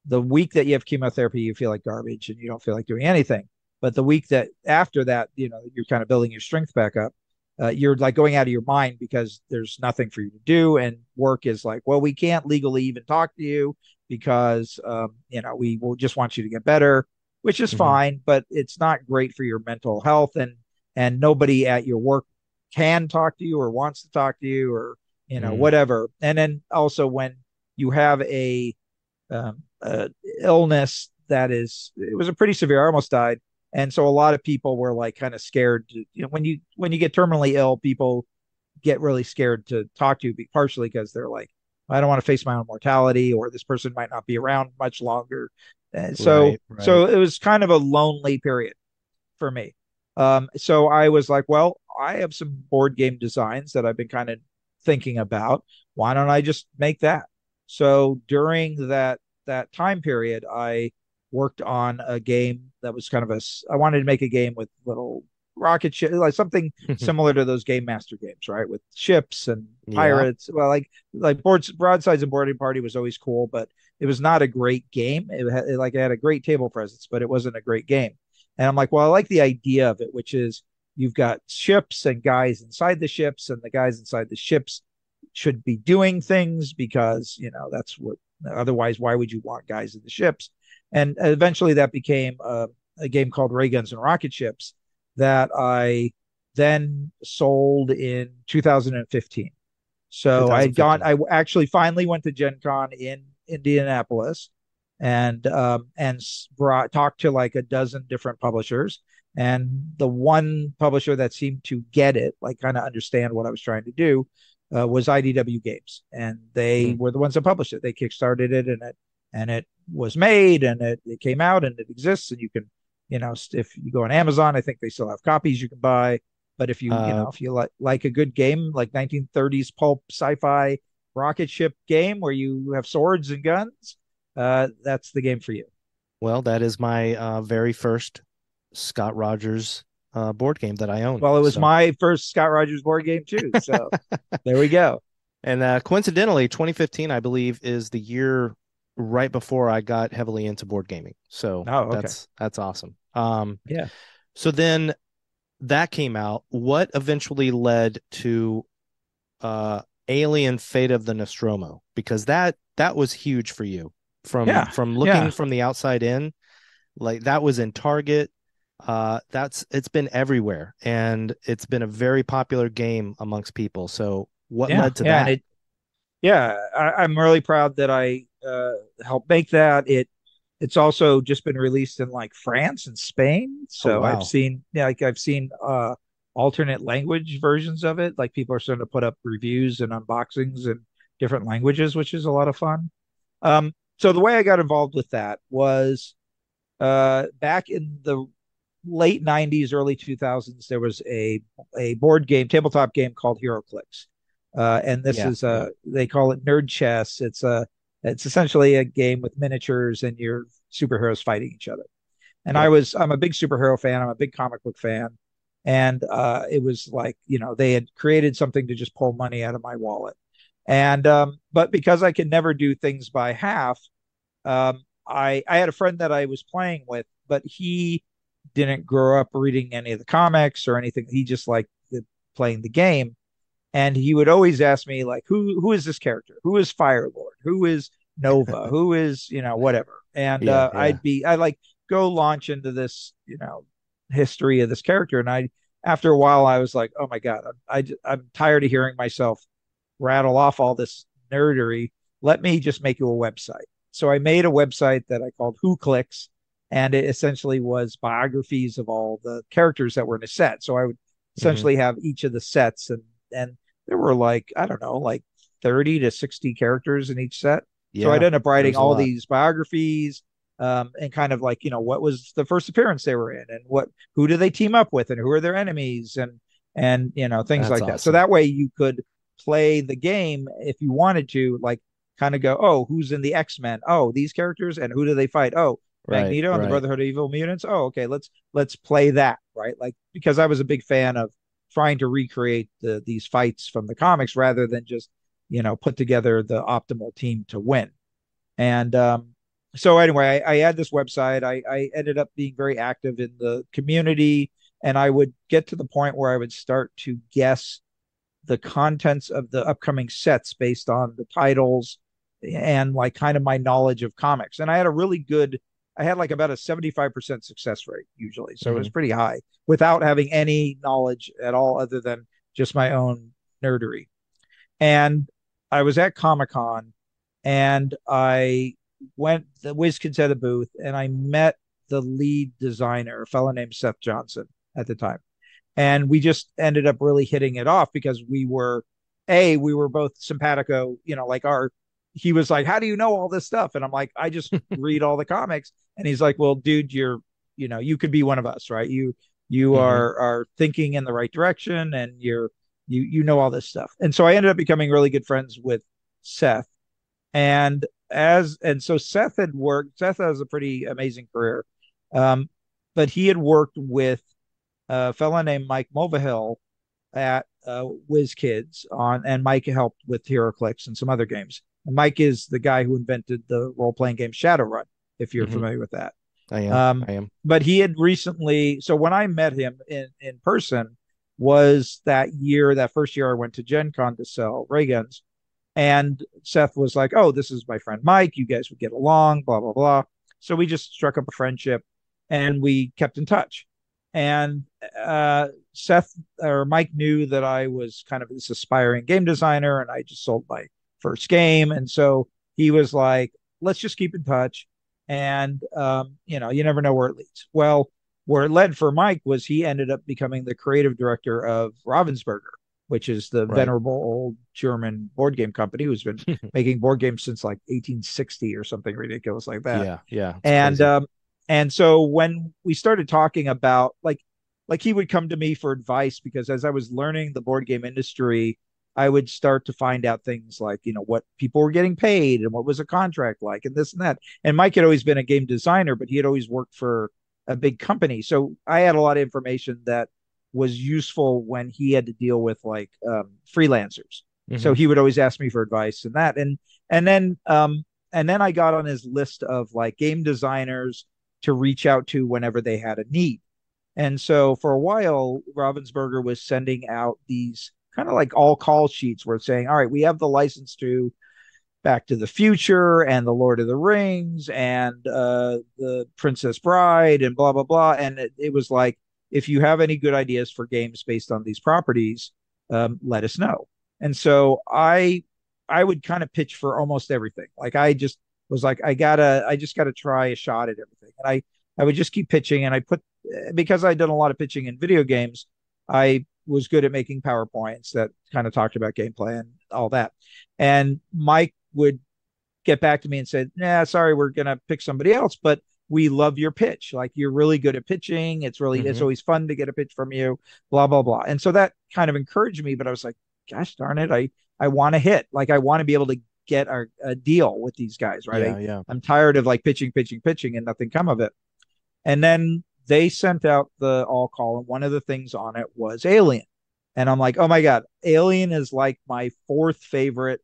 the week that you have chemotherapy, you feel like garbage and you don't feel like doing anything. But the week that after that, you're kind of building your strength back up. You're like going out of your mind because there's nothing for you to do, and work is like, well, we can't legally even talk to you because we will just want you to get better, which is Mm-hmm. fine, but it's not great for your mental health, and nobody at your work can talk to you or wants to talk to you, or Mm. whatever. And then also when you have illness it was a pretty severe. I almost died, and so a lot of people were like kind of scared. When you get terminally ill, people get really scared to talk to you, partially because they're like, I don't want to face my own mortality, or this person might not be around much longer. And so Right. Right. so it was kind of a lonely period for me. So I was like, well, I have some board game designs that I've been kind of thinking about. Why don't I just make that? So during that time period, I worked on a game that was kind of I wanted to make a game with little rocket ship, like something similar to those Game Master games, right? With ships and Yeah. pirates. Well, like Broadsides and Boarding Party was always cool, but it was not a great game. It had a great table presence, but it wasn't a great game. And I'm like, well, I like the idea of it, which is you've got ships and guys inside the ships, and the guys inside the ships should be doing things because, that's what, otherwise, why would you want guys in the ships? And eventually that became a game called Ray Guns and Rocket Ships that I then sold in 2015. So I 2015. actually finally went to Gen Con in Indianapolis, and talked to like a dozen different publishers. And the one publisher that seemed to get it, like kind of understand what I was trying to do, was IDW Games, and they Mm. were the ones that published it. They kickstarted it, and it was made, and it came out, and it exists, and you can, if you go on Amazon, I think they still have copies you can buy. But Uh, if you like a good game, like 1930s pulp sci-fi rocket ship game where you have swords and guns, that's the game for you. well, that is my very first Scott Rogers board game that I own. Well, it was So, my first Scott Rogers board game too. So there we go. and coincidentally, 2015, I believe, is the year right before I got heavily into board gaming. So Oh, okay. that's awesome. Yeah. So then that came out. What eventually led to uh Alien Fate of the Nostromo? Because that was huge for you Yeah. from looking Yeah. from the outside in. Like that was in Target. It's been everywhere, and it's been a very popular game amongst people. So what Yeah. led to Yeah. And that? I'm really proud that I helped make that. It's also just been released in like France and Spain. Oh So wow. I've seen alternate language versions of it. Like people are starting to put up reviews and unboxings in different languages, which is a lot of fun. So the way I got involved with that was back in the late 90s, early 2000s, there was a board game, tabletop game called HeroClix. And this Yeah, is yeah. they call it nerd chess. It's essentially a game with miniatures and your superheroes fighting each other. And Yep. I'm a big superhero fan. I'm a big comic book fan. And it was like, they had created something to just pull money out of my wallet. And but because I could never do things by half, I had a friend that I was playing with, but he didn't grow up reading any of the comics or anything. He just liked playing the game, and he would always ask me like, who is this character? Who is Firelord? Who is Nova? Who is whatever? And Yeah, yeah. I like go launch into this history of this character, and I after a while I was like, oh my god, I'm tired of hearing myself rattle off all this nerdery, let me just make you a website. So I made a website that I called Who Clicks, and it essentially was biographies of all the characters that were in a set. So I would Hmm. essentially have each of the sets, and there were like, I don't know, like 30 to 60 characters in each set. So I'd Yeah, end up writing there's a all lot. these biographies, and kind of like, what was the first appearance they were in, and who do they team up with, and who are their enemies, and things That's like that. So awesome. that way you could play the game if you wanted to, like kind of go, oh, who's in the X-Men? Oh, these characters, and who do they fight? Oh, Right, Magneto and the right. Brotherhood of Evil Mutants. Oh, okay, let's play that, right? Like, because I was a big fan of trying to recreate these fights from the comics rather than just put together the optimal team to win. And so anyway, I had this website. I ended up being very active in the community, and I would get to the point where I would start to guess the contents of the upcoming sets based on the titles and like kind of my knowledge of comics. And I had like about a 75% success rate usually. So it was Hmm. pretty high without having any knowledge at all other than just my own nerdery. And I was at Comic Con, and I went, the WizKids had a booth, and I met the lead designer, a fellow named Seth Johnson at the time. And we just ended up really hitting it off because we were both simpatico, like he was like, how do you know all this stuff? And I'm like, I just read all the comics. And he's like, well, dude, you could be one of us, right? You Hmm. are thinking in the right direction, and you know all this stuff. And so I ended up becoming really good friends with Seth. And Seth has a pretty amazing career. Um, but he had worked with a fella named Mike Mulvihill at WizKids and Mike helped with HeroClix and some other games. And Mike is the guy who invented the role playing game Shadowrun, if you're Hmm. familiar with that. I am. Um, I am. but he had recently, so when I met him in person, was that first year I went to Gen Con to sell ray guns. And Seth was like, oh, this is my friend Mike. You guys would get along, blah, blah, blah. So we just struck up a friendship, and we kept in touch. And Seth or Mike knew that I was kind of this aspiring game designer, and I just sold my first game. And so he was like, let's just keep in touch. And, you never know where it leads. Well, where it led for Mike was he ended up becoming the creative director of Ravensburger, which is the Right. venerable old German board game company who's been making board games since like 1860 or something ridiculous like that. Yeah, yeah, it's And crazy. um, and so when we started talking about like he would come to me for advice because as I was learning the board game industry, I would start to find out things like what people were getting paid and what was a contract like and this and that. And Mike had always been a game designer, but he had always worked for a big company, so I had a lot of information that was useful when he had to deal with like freelancers. So Hmm. he would always ask me for advice and that, and then and then I got on his list of like game designers to reach out to whenever they had a need. And so for a while, Ravensburger was sending out these kind of like all call sheets where it's saying, all right, we have the license to Back to the Future and the Lord of the Rings and the Princess Bride and blah blah blah. And it was like, if you have any good ideas for games based on these properties, let us know. And so I would kind of pitch for almost everything. Like I just was like, I just gotta try a shot at everything. And I would just keep pitching, and because I'd done a lot of pitching in video games, I was good at making PowerPoints that kind of talked about gameplay and all that. And Mike would get back to me and say, "Nah, sorry, we're gonna pick somebody else, but we love your pitch. Like you're really good at pitching. It's Hmm. always fun to get a pitch from you, blah, blah, blah." And so that kind of encouraged me, but I was like, gosh darn it, I want to hit. Like I want to be able to get a deal with these guys, right? Yeah, yeah. I'm tired of like pitching, pitching, pitching and nothing come of it. And then they sent out the all call, and one of the things on it was Alien. And I'm like, oh my God, Alien is like my fourth favorite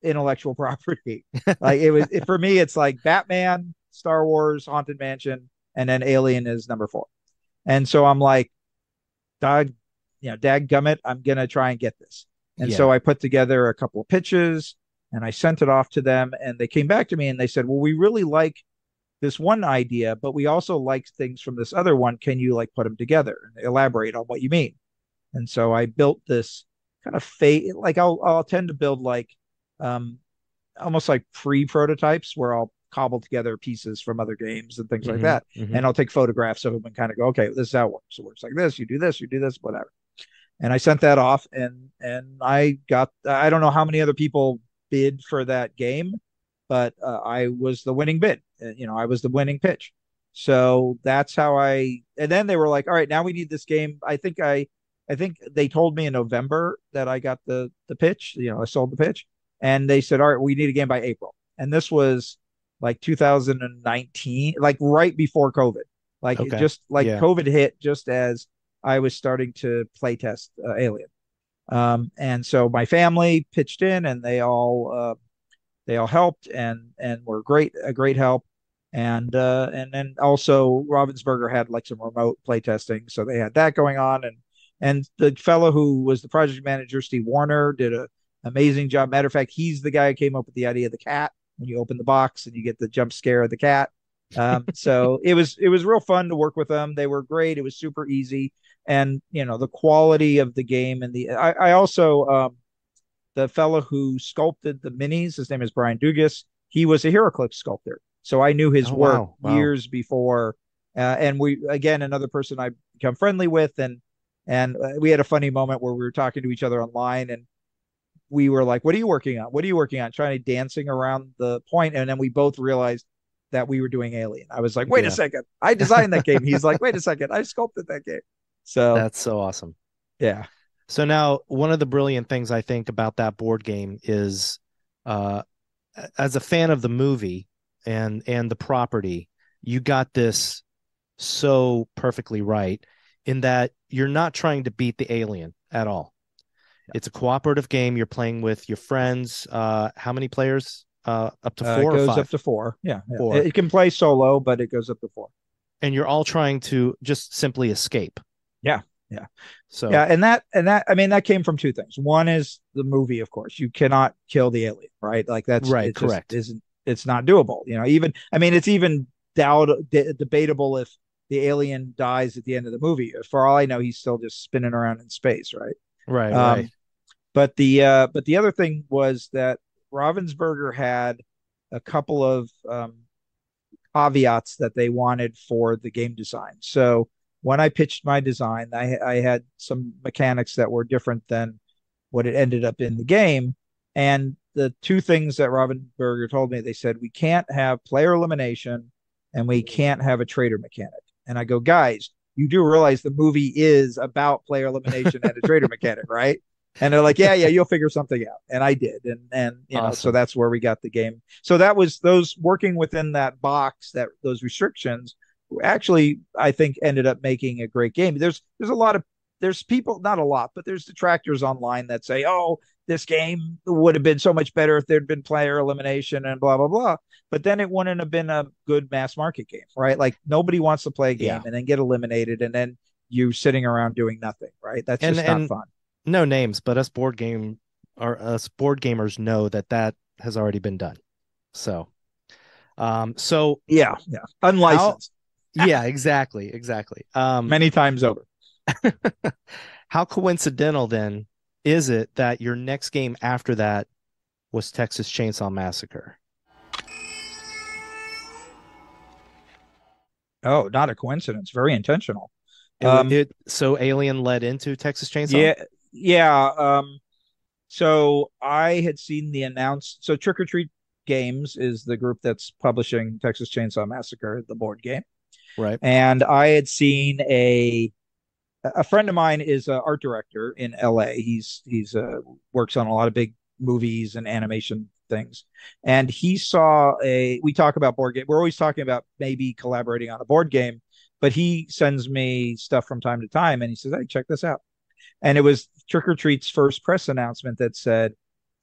intellectual property. Like for me, it's like Batman, Star Wars, Haunted Mansion, and then Alien is number four. And so I'm like, dog, dag gummit, I'm gonna try and get this. And so Yeah. I put together a couple of pitches and I sent it off to them, and they came back to me and they said, well, we really like this one idea, but we also like things from this other one. Can you like put them together and elaborate on what you mean? And so I built this kind of fake. Like I'll tend to build like um almost like pre-prototypes where I'll cobble together pieces from other games and things like Hmm. that. Hmm. And I'll take photographs of them and kind of go, okay, this is how it works. It works like this. You do this, whatever. And I sent that off, and I don't know how many other people bid for that game, but I was the winning bid. I was the winning pitch. So that's how I. And then they were like, all right, now we need this game. I think they told me in November that I got the pitch. I sold the pitch, and they said, all right, we need a game by April. And this was like 2019, like right before COVID. Like it Okay. just like Yeah. COVID hit just as I was starting to play test Alien. And so my family pitched in, and they all helped and were a great help. And then also Ravensburger had like some remote play testing, so they had that going on. And the fellow who was the project manager, Steve Warner, did an amazing job. Matter of fact, he's the guy who came up with the idea of the cat when you open the box and you get the jump scare of the cat. So it was real fun to work with them. They were great. It was super easy, and the quality of the game and I also the fellow who sculpted the minis, his name is Brian Dugas. He was a HeroClix sculptor, so I knew his Oh, work wow. Wow. years before. And we again another person I become friendly with, and we had a funny moment where we were talking to each other online, and we were like, "What are you working on? What are you working on?" Trying to dancing around the point, and then we both realized that we were doing Alien. I was like, "Wait a Yeah. second, I designed that game." He's like, "Wait a second, I sculpted that game." So That's so awesome. yeah, So now, one of the brilliant things I think about that board game is, uh, as a fan of the movie and the property, you got this so perfectly right in that you're not trying to beat the alien at all. It's a cooperative game. You're playing with your friends. How many players? Up to it four or goes up five? to four. Yeah, yeah. Four. It can play solo, but it goes up to four. And you're all trying to just simply escape. Yeah, yeah. So, Yeah, and that I mean that came from two things. One is the movie, of course. You cannot kill the alien, right? Like right, it just correct. isn't it's not doable. Even I mean it's even debatable if the alien dies at the end of the movie. For all I know, he's still just spinning around in space, right? Right, right. Um, but the other thing was that Ravensburger had a couple of caveats that they wanted for the game design. So when I pitched my design, I had some mechanics that were different than what it ended up in the game. And the two things that Ravensburger told me, they said, we can't have player elimination and we can't have a traitor mechanic. And I go, guys, you do realize the movie is about player elimination and a traitor mechanic, right? And they're like, yeah, you'll figure something out. And I did. And so Awesome. that's where we got the game. So that was those working within that box, that those restrictions actually, I think, ended up making a great game. There's a lot of there's people, not a lot, but there's detractors online that say, oh, this game would have been so much better if there'd been player elimination and blah blah blah. But then it wouldn't have been a good mass market game, right? Like nobody wants to play a game Yeah. and then get eliminated and then you sitting around doing nothing, right? That's And just not and fun. no names, but us board gamers know that that has already been done. So, so Yeah, yeah. how, Unlicensed yeah, exactly, exactly. many times over. How coincidental then is it that your next game after that was Texas Chainsaw Massacre? Oh, not a coincidence. Very intentional. It, Um, so Alien led into Texas Chainsaw? yeah, yeah. So I had seen the announce. So Trick or Treat Games is the group that's publishing Texas Chainsaw Massacre, the board game, Right. and I had seen a friend of mine is an art director in LA. He's works on a lot of big movies and animation things. And he saw we talk about board game. We're always talking about maybe collaborating on a board game, but he sends me stuff from time to time and he says, "Hey, check this out." And it was Trick or Treat's first press announcement that said,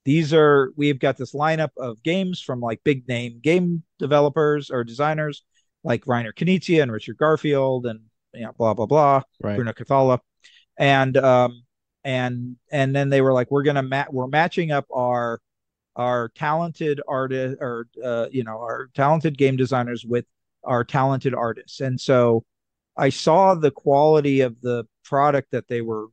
we've got this lineup of games from like big name game developers or designers like Reiner Knizia and Richard Garfield and blah blah blah, Right. Bruno Cathala, and and then they were like, we're matching up our talented artist or our talented game designers with our talented artists. And so I saw the quality of product that they were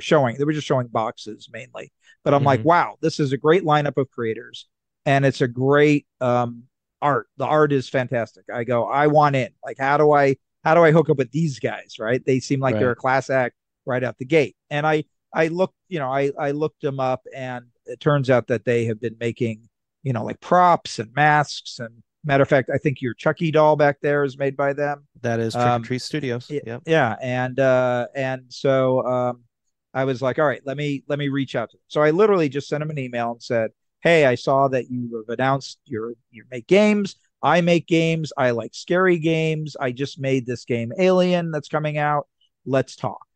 showing. They were just showing boxes mainly, but I'm like, Mhm. wow, this is a great lineup of creators, and it's a great art. The art is fantastic. I go, I want in. Like, how do I hook up with these guys? Right? They seem like they're Right. a class act right out the gate. And I looked, I looked them up, and it turns out that they have been making, like props and masks. And matter of fact, I think your Chucky doll back there is made by them. That is Trick or Treat Studios. Yep. Yeah, and so I was like, all right, let me reach out to them. So I literally just sent them an email and said, hey, I saw that you have announced you make games. I make games. I like scary games. I just made this game Alien that's coming out. Let's talk.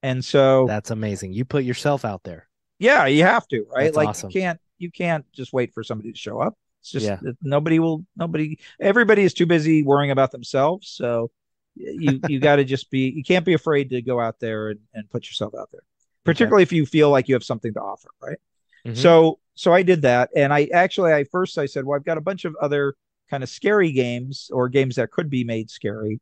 And so That's amazing. You put yourself out there. yeah, you have to, right? That's Like awesome. you can't just wait for somebody to show up. It's just Yeah. nobody everybody is too busy worrying about themselves. So you got to just be, you can't be afraid to go out there and put yourself out there, Okay. particularly if you feel like you have something to offer, right? Hmm. So I did that, and I first I said, well, I've got a bunch of other kind of scary games, or games that could be made scary,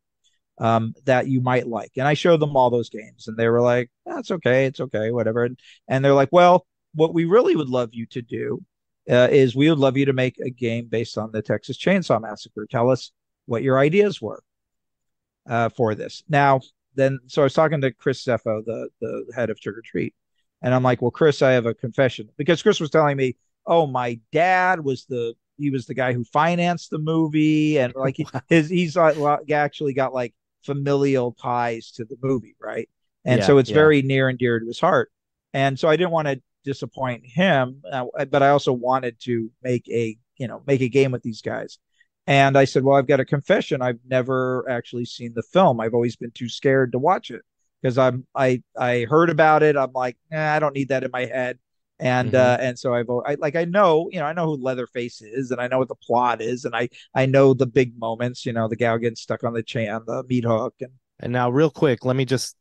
that you might like. And I showed them all those games, and they were like, that's okay, it's okay, whatever. And they're like, well, what we really would love you to do is we would love you to make a game based on the Texas Chainsaw Massacre. Tell us what your ideas were for this. Now, so I was talking to Chris Zeffo, the head of Trick or Treat, and I'm like, well, Chris, I have a confession, because Chris was telling me, oh, my dad was he was the guy who financed the movie, and like he's actually got like familial ties to the movie, right? And Yeah. so it's Yeah. very near and dear to his heart. And so I didn't want to disappoint him, but I also wanted to make a game with these guys. And I said, well, I've got a confession. I've never actually seen the film. I've always been too scared to watch it, because I heard about it. I'm like, I don't need that in my head. Hmm. And so I know, I know who Leatherface is, and I know what the plot is, and I know the big moments, the gal getting stuck on the chain, on the meat hook. And And now, real quick, let me just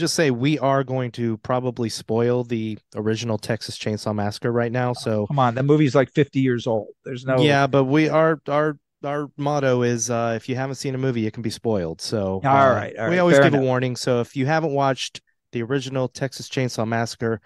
say we are going to probably spoil the original Texas Chainsaw Massacre right now. So come on, that movie's like 50 years old. There's no. yeah, but our motto is if you haven't seen a movie, it can be spoiled. So All we right, always fair give a enough. warning. So if you haven't watched the original Texas Chainsaw Massacre,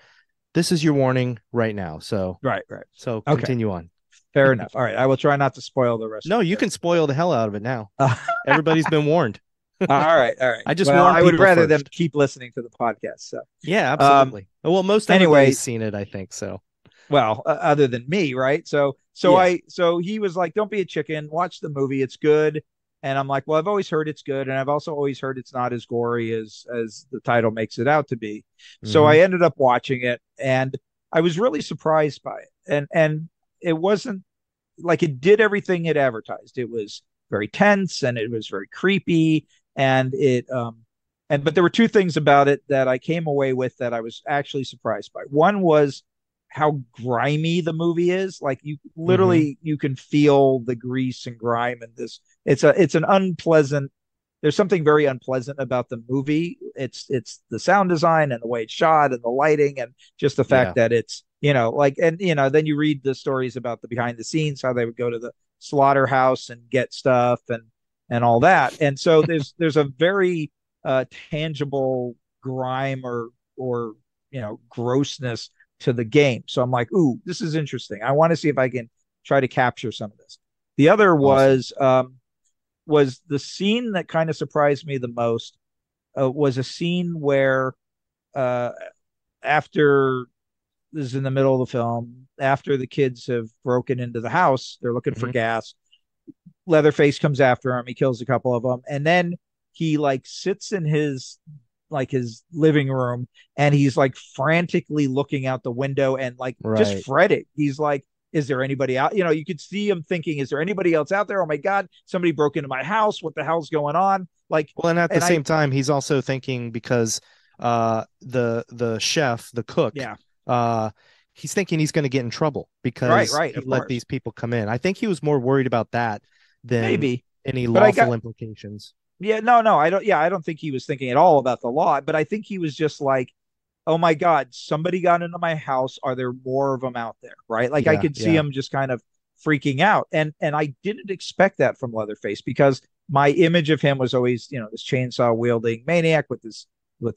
this is your warning right now. So Right, right. so Okay, continue on. fair enough. All right, I will try not to spoil the rest No, of you it. can spoil the hell out of it now. Uh, Everybody's been warned. all right, all right. I just Well, warn I would people rather them first. keep listening to the podcast. So, Yeah, um, absolutely. Well, most everybody's anyway, seen it, I think. So well, other than me, right? yeah. So he was like, "Don't be a chicken. Watch the movie. It's good." And I'm like, "Well, I've always heard it's good, and I've also always heard it's not as gory as the title makes it out to be." So Hmm. I ended up watching it, and I was really surprised by it. And it wasn't like it did everything it advertised. It was very tense, and it was very creepy, and but there were two things about it that I came away with that I was actually surprised by. One was how grimy the movie is. Like, you Hmm. literally, you can feel the grease and grime in this. It's an unpleasant, there's something very unpleasant about the movie. It's the sound design and the way it's shot and the lighting, and just the fact Yeah. that it's, like, and then you read the stories about the behind the scenes, how they would go to the slaughterhouse and get stuff, and all that. And so there's a very tangible grime, or grossness to the game. So I'm like, ooh, this is interesting. I want to see if I can try to capture some of this. The other Awesome. was the scene that kind of surprised me the most, was a scene where, uh, after this is in the middle of the film, after the kids have broken into the house, they're looking for Hmm. gas. Leatherface comes after him. He kills a couple of them, and then he like sits in his living room, and he's like frantically looking out the window and like just Right. fretting. He's like, is there anybody out? You could see him thinking, is there anybody else out there? Oh my God, somebody broke into my house. What the hell's going on? Like, Well, and at the and I, same time, he's also thinking because the chef, the cook, yeah, uh he's thinking he's going to get in trouble right, because right, he of let course, these people come in. I think he was more worried about that than maybe. any But I lawful got, implications. yeah, no, no, I don't, yeah, I don't think he was thinking at all about the law, but I think he was just like, oh my God, somebody got into my house. Are there more of them out there? Right. Like, I Yeah, could see yeah. him just kind of freaking out. And I didn't expect that from Leatherface, because my image of him was always, this chainsaw wielding maniac with this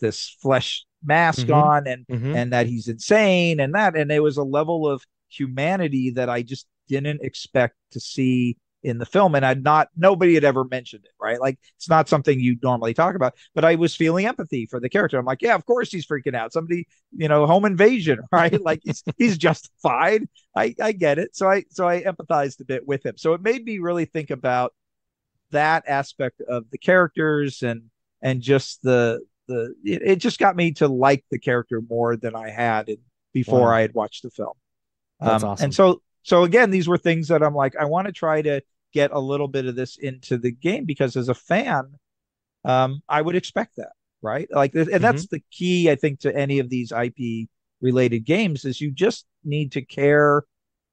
this flesh mask Mm-hmm. on, Mm-hmm. and that he's insane, and it was a level of humanity that I just didn't expect to see in the film, and nobody had ever mentioned it, right? Like, it's not something you normally talk about, but I was feeling empathy for the character. I'm like, yeah, of course he's freaking out. Somebody, home invasion, right? Like, he's justified. I get it. So I empathized a bit with him. So it made me really think about that aspect of the characters, and just it just got me to like the character more than I had before Wow, I had watched the film. that's And awesome. so again, these were things that I'm like, I want to try to get a little bit of this into the game, because as a fan, I would expect that, right? Like, and Mm-hmm. that's the key, I think, to any of these IP related games, is you just need to care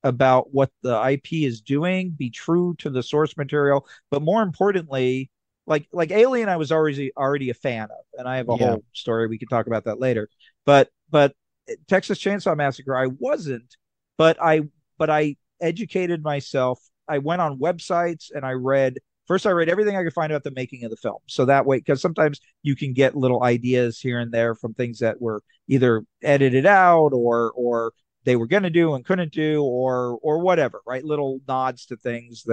about what the IP is doing, be true to the source material, but more importantly, like Alien, I was already a fan of, and I have a Yeah. whole story, we can talk about that later. But Texas Chainsaw Massacre, I wasn't, but I educated myself. I went on websites and I read everything I could find about the making of the film. So that way, because sometimes you can get little ideas here and there from things that were either edited out, or they were going to do and couldn't do, or whatever, right? Little nods to things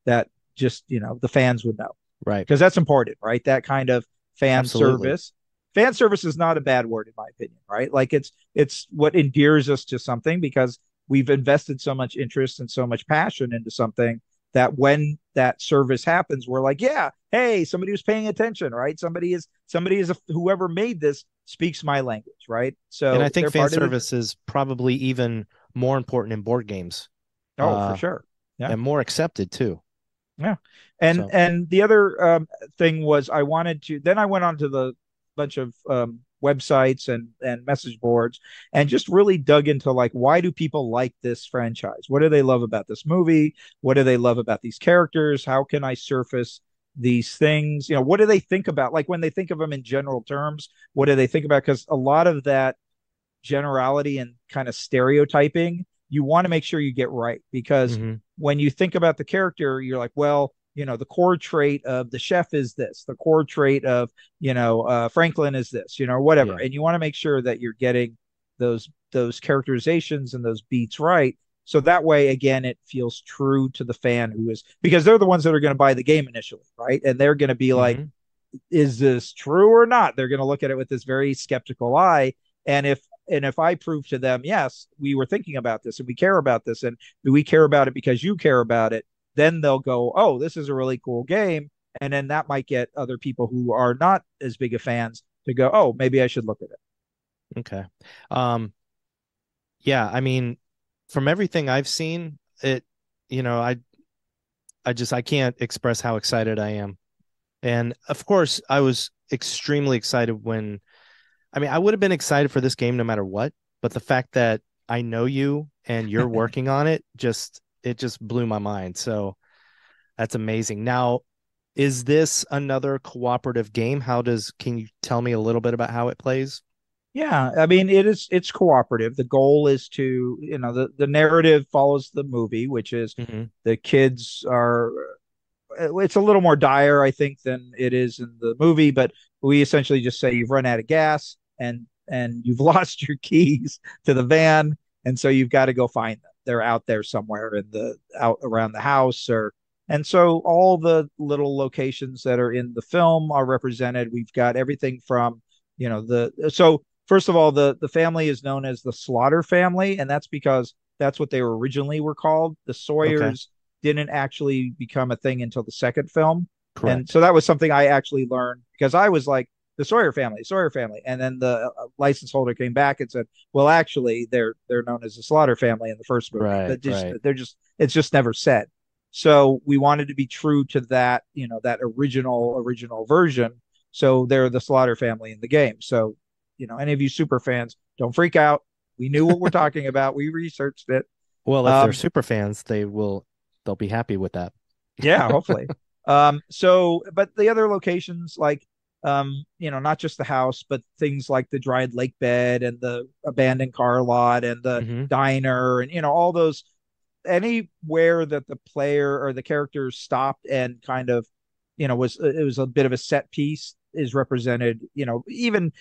that just, the fans would know, Right. because that's important, right? That kind of fan Absolutely. service. Fan service is not a bad word, in my opinion, right? Like, it's what endears us to something, because we've invested so much interest and so much passion into something, that when that service happens, we're like, yeah, hey, somebody was paying attention, right? Whoever made this speaks my language, right? And I So think they're fan part of the. service is probably even more important in board games, Oh, for uh, sure. Yeah. and more accepted too. Yeah. And So, and the other thing was, I wanted to, then I went on to the bunch of websites and message boards, and just really dug into, like, why do people like this franchise? What do they love about this movie? What do they love about these characters? How can I surface these things? What do they think about, like, when they think of them in general terms? What do they think about? Because a lot of that generality and kind of stereotyping, you want to make sure you get right, because mm-hmm. when you think about the character, you're like, well, the core trait of the chef is this, the core trait of, Franklin is this, whatever, Yeah. and you want to make sure that you're getting those characterizations and those beats right, so that way, again, it feels true to the fan, who is, because they're the ones that are going to buy the game initially, right? And they're going to be like, Mm-hmm. is this true or not? They're going to look at it with this very skeptical eye. And if I prove to them, yes, we were thinking about this and we care about this, and we care about it because you care about it, then they'll go, oh, this is a really cool game. And then that might get other people who are not as big of fans to go, oh, maybe I should look at it. Okay. Um, yeah, I mean, from everything I've seen, you know, I, I can't express how excited I am. And of course, I was extremely excited I would have been excited for this game no matter what, but the fact that I know you and you're working on it just blew my mind. So that's amazing. Now, is this another cooperative game? Can you tell me a little bit about how it plays? Yeah, I mean, it's cooperative. The goal is to, the narrative follows the movie, which is Mm-hmm. the kids are, it's a little more dire, I think, than it is in the movie, but we essentially just say you've run out of gas, and you've lost your keys to the van, and so you've got to go find them. They're out there somewhere out around the house, and so all the little locations that are in the film are represented. We've got everything from, so first of all, the family is known as the Slaughter family, and that's because that's what they originally were called. The Okay. Sawyers didn't actually become a thing until the second film. And Correct. so that was something I actually learned, because I was like, the Sawyer family, Sawyer family. And then the license holder came back and said, well, actually, they're known as the Slaughter family in the first movie. Right, But just right. it's just never said. So we wanted to be true to that, that original version. So they're the Slaughter family in the game. So, any of you super fans, don't freak out. We knew what we're talking about. We researched it. Well, if they're Um, super fans, they'll be happy with that. Yeah, hopefully. But the other locations, like, not just the house, but things like the dried lake bed and the abandoned car lot and the Mm-hmm. diner, and, all those, anywhere that the player or the characters stopped and kind of, it was a bit of a set piece. is represented, even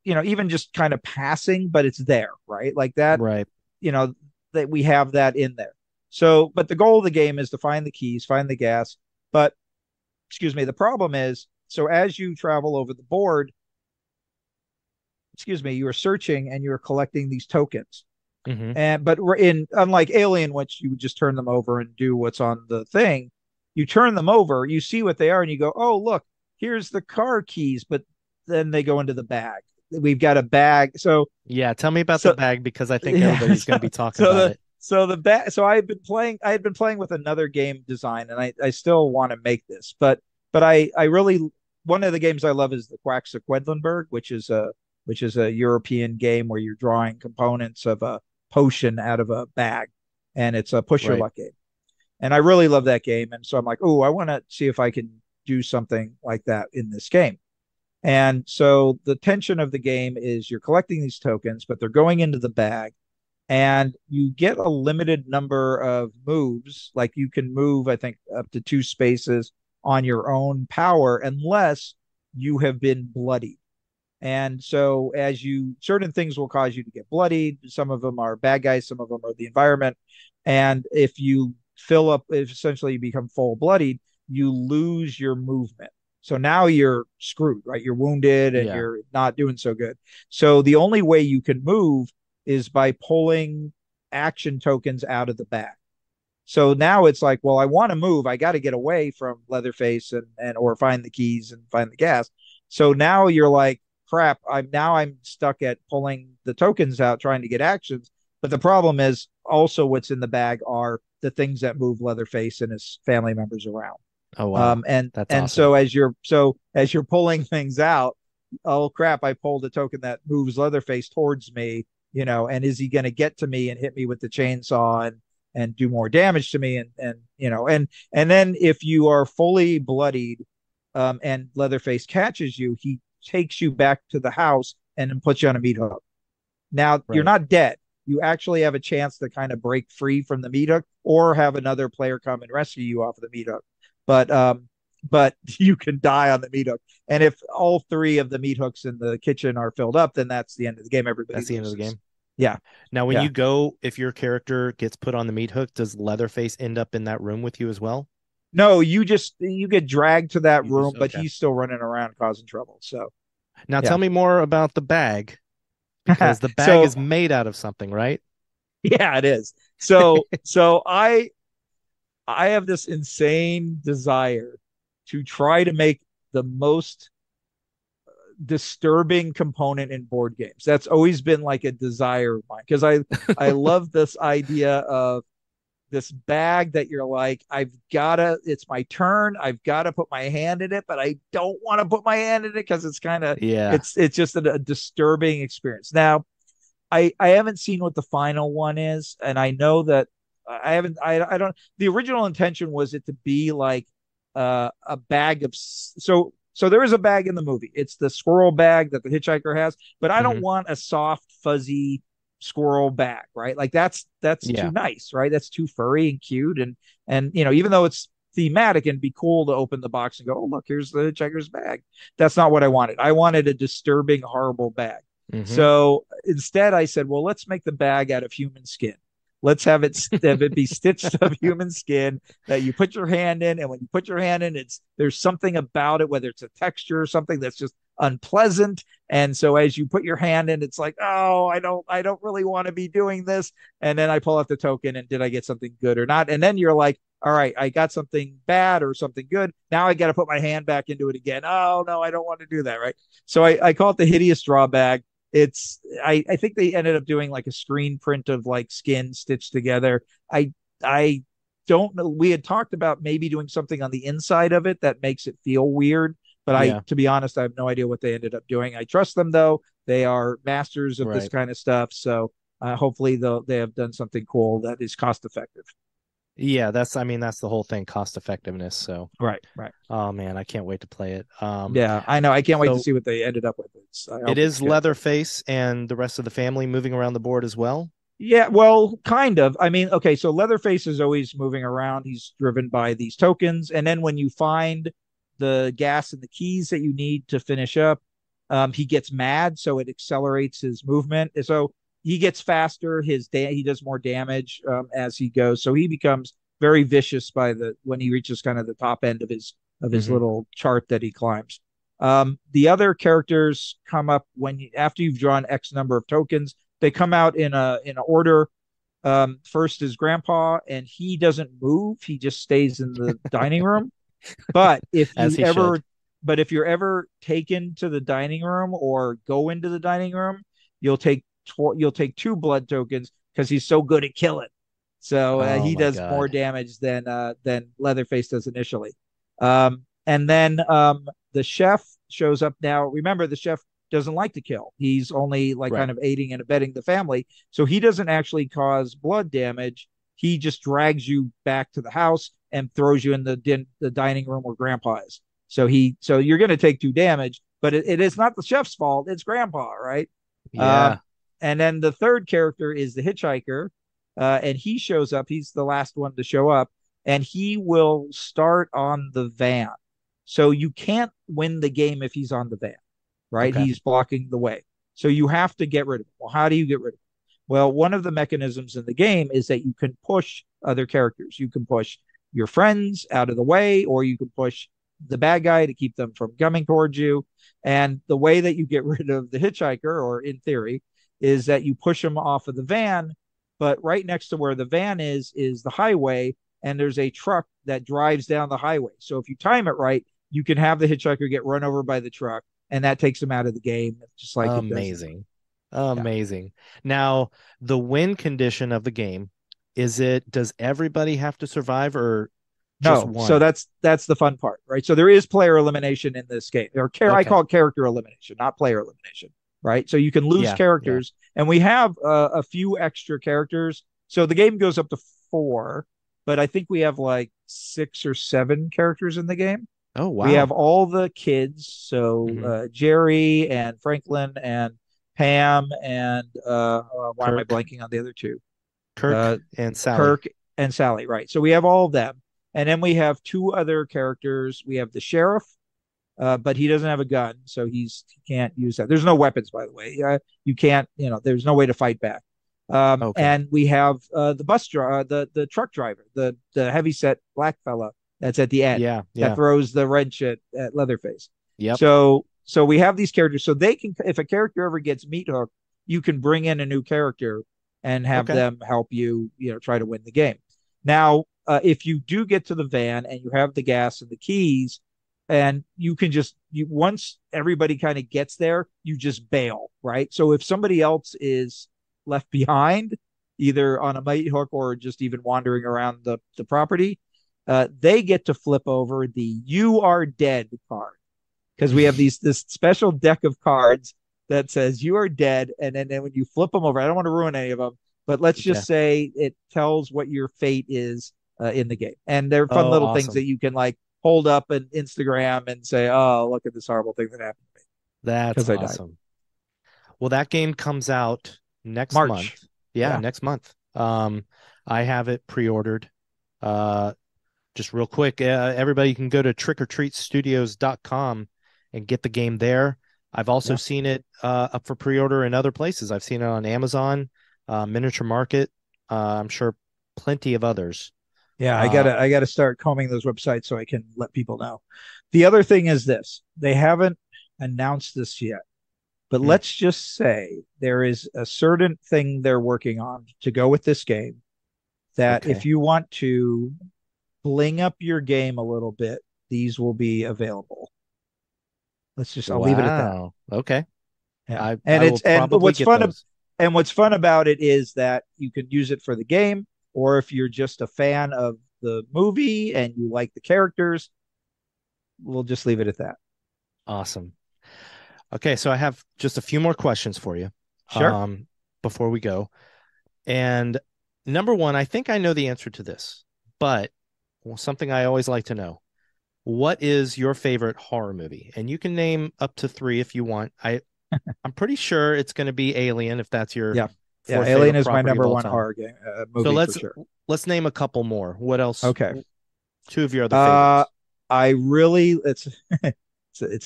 even just kind of passing, but it's there, right? Like that, Right. that we have that in there. So, but the goal of the game is to find the keys, find the gas. But excuse me, the problem is, so as you travel over the board, you are searching and you're collecting these tokens. Mm-hmm. And but we're in unlike Alien, which you would just turn them over and do what's on the thing, you turn them over, you see what they are, and you go, oh look, here's the car keys, but then they go into the bag. We've got a bag. So Yeah, tell me about so the bag because I think yeah, everybody's going to be talking so about the it. so the bag. So I had been playing with another game design, and I still want to make this, but I really, one of the games I love is the Quacks of Quedlinburg, which is a European game where you're drawing components of a potion out of a bag, and it's a push your Right. luck game. And I really love that game, and so I'm like, oh, I want to see if I can do something like that in this game. And so the tension of the game is you're collecting these tokens, but they're going into the bag, and you get a limited number of moves. Like you can move, I think, up to 2 spaces on your own power, unless you have been bloodied. And so, as you, certain things will cause you to get bloodied. Some of them are bad guys, some of them are the environment. And if you fill up, if essentially you become full bloodied, you lose your movement. So now you're screwed, right? You're wounded and Yeah. you're not doing so good. So the only way you can move is by pulling action tokens out of the bag. So now it's like, well, I want to move. I got to get away from Leatherface and or find the keys and find the gas. So now you're like, crap, I'm stuck at pulling the tokens out trying to get actions. But the problem is also what's in the bag are the things that move Leatherface and his family members around. Oh wow. And That's and awesome. so as you're pulling things out, oh crap, I pulled a token that moves Leatherface towards me, and is he going to get to me and hit me with the chainsaw and do more damage to me, and then if you are fully bloodied, and Leatherface catches you, he takes you back to the house and then puts you on a meat hook. Now you're Right. not dead. You actually have a chance to kind of break free from the meat hook or have another player come and rescue you off of the meat hook. But you can die on the meat hook. And if all 3 of the meat hooks in the kitchen are filled up, then that's the end of the game. Everybody That's the end of the loses. game. Yeah. Now, when Yeah. you go, if your character gets put on the meat hook, does Leatherface end up in that room with you as well? No, you get dragged to that You room, just but okay. he's still running around causing trouble. So Now yeah. tell me more about the bag because the bag So is made out of something, right? yeah, it is. So I have this insane desire to try to make the most disturbing component in board games. That's always been like a desire of mine because I love this idea of this bag that you're like, it's my turn. I've got to put my hand in it, but I don't want to put my hand in it because it's kind of, Yeah. it's just a disturbing experience. Now, I haven't seen what the final one is, and I know that I haven't. I don't. The original intention was it to be like a bag of so there is a bag in the movie. It's the squirrel bag that the hitchhiker has, but I don't Hmm. want a soft fuzzy squirrel bag, right? Like that's too Yeah. nice, right? That's too furry and cute, and even though it's thematic and be cool to open the box and go, oh look, here's the hitchhiker's bag. That's not what I wanted. I wanted a disturbing, horrible bag. Hmm. So instead, I said, well, let's make the bag out of human skin. Let's have it be stitched of human skin that you put your hand in, and when you put your hand in, there's something about it, whether it's a texture or something that's just unpleasant. And so as you put your hand in, it's like, oh, I don't really want to be doing this. And then I pull out the token, and did I get something good or not? And then you're like, all right, I got something bad or something good. Now I got to put my hand back into it again. Oh no, I don't want to do that, right? So I call it the hideous draw bag. I think they ended up doing like a screen print of like skin stitched together. I don't know. We had talked about maybe doing something on the inside of it that makes it feel weird, but Yeah. to be honest, I have no idea what they ended up doing. I trust them though. They are masters of this Right. kind of stuff. So hopefully they have done something cool that is cost effective. Yeah. I mean, that's the whole thing, cost effectiveness. So, Right. Right. oh man, I can't wait to play it. Yeah, I know. I can't wait to So see what they ended up with. I it hope it's is good. Leatherface and the rest of the family moving around the board as well. Yeah, well, kind of. I mean, okay, so Leatherface is always moving around. He's driven by these tokens. And then when you find the gas and the keys that you need to finish up. He gets mad, so it accelerates his movement. So he gets faster. He does more damage as he goes. So he becomes very vicious when he reaches kind of the top end of his little chart that he climbs. The other characters come up after you've drawn X number of tokens. They come out in an order. First is Grandpa, and he doesn't move. He just stays in the dining room. But if you're ever taken to the dining room or go into the dining room, you'll take 2 blood tokens because he's so good at killing. So he does more damage than Leatherface does initially. And then the chef shows up now. Remember, the chef doesn't like to kill. He's only kind of aiding and abetting the family. So he doesn't actually cause blood damage. He just drags you back to the house and throws you in the dining room where Grandpa is. So you're going to take 2 damage, but it is not the chef's fault. It's Grandpa, right? Yeah. And then the third character is the hitchhiker, and he shows up. He's the last one to show up, and he will start on the van. So you can't win the game if he's on the van, right? Okay. He's blocking the way. So you have to get rid of him. Well, how do you get rid of him? Well, one of the mechanisms in the game is that you can push other characters. You can push your friends out of the way, or you can push the bad guy to keep them from coming towards you. And the way that you get rid of the hitchhiker, or in theory, is that you push him off of the van, but right next to where the van is the highway, and there's a truck that drives down the highway. So if you time it right, you can have the hitchhiker get run over by the truck, and that takes him out of the game, just like amazing. Amazing. Yeah. Now, the win condition of the game, does everybody have to survive, or just no? one? So that's the fun part, right? So there is player elimination in this game, I call it character elimination, not player elimination, right? So you can lose characters, and we have a few extra characters. So the game goes up to 4, but I think we have like 6 or 7 characters in the game. Oh, wow. We have all the kids. So Jerry and Franklin and Pam and why am I blanking on the other 2? Kirk and Sally. Kirk and Sally, right. So we have all of them. And then we have 2 other characters. We have the sheriff, but he doesn't have a gun, so he can't use that. There's no weapons, by the way. You can't, there's no way to fight back. And we have the truck driver, the heavyset black fella that's at the end, that throws the wrench at Leatherface. Yep. So we have these characters, so they can, if a character ever gets meat hooked, you can bring in a new character and have them help you, try to win the game. Now, if you do get to the van and you have the gas and the keys, and you can once everybody kind of gets there, you just bail, right? So if somebody else is left behind, either on a meat hook or just even wandering around the property, they get to flip over the "You Are Dead" card, because we have this special deck of cards that says "You are dead," and then when you flip them over, I don't want to ruin any of them, but let's just say it tells what your fate is in the game, and they're fun little things that you can hold up an Instagram and say, "Oh, look at this horrible thing that happened to me." That's awesome. Well, that game comes out next month. Yeah, next month. I have it pre-ordered. Just real quick, everybody can go to trickortreatstudios.com and get the game there. I've also seen it up for pre-order in other places. I've seen it on Amazon, Miniature Market. I'm sure plenty of others. Yeah, I gotta start combing those websites so I can let people know. The other thing is this: they haven't announced this yet, but let's just say there is a certain thing they're working on to go with this game, that if you want to bling up your game a little bit, these will be available. I'll leave it at that. Okay. Yeah. What's fun about it is that you can use it for the game, or if you're just a fan of the movie and you like the characters, we'll just leave it at that. Awesome. Okay, so I have just a few more questions for you. Sure. Before we go. And number one, I think I know the answer to this, but something I always like to know. What is your favorite horror movie? And you can name up to 3 if you want. I'm pretty sure it's going to be Alien, if that's your Alien is my number 1 horror game movie. So for sure. Let's name a couple more. What else? Okay. 2 of your other favorites. I really it's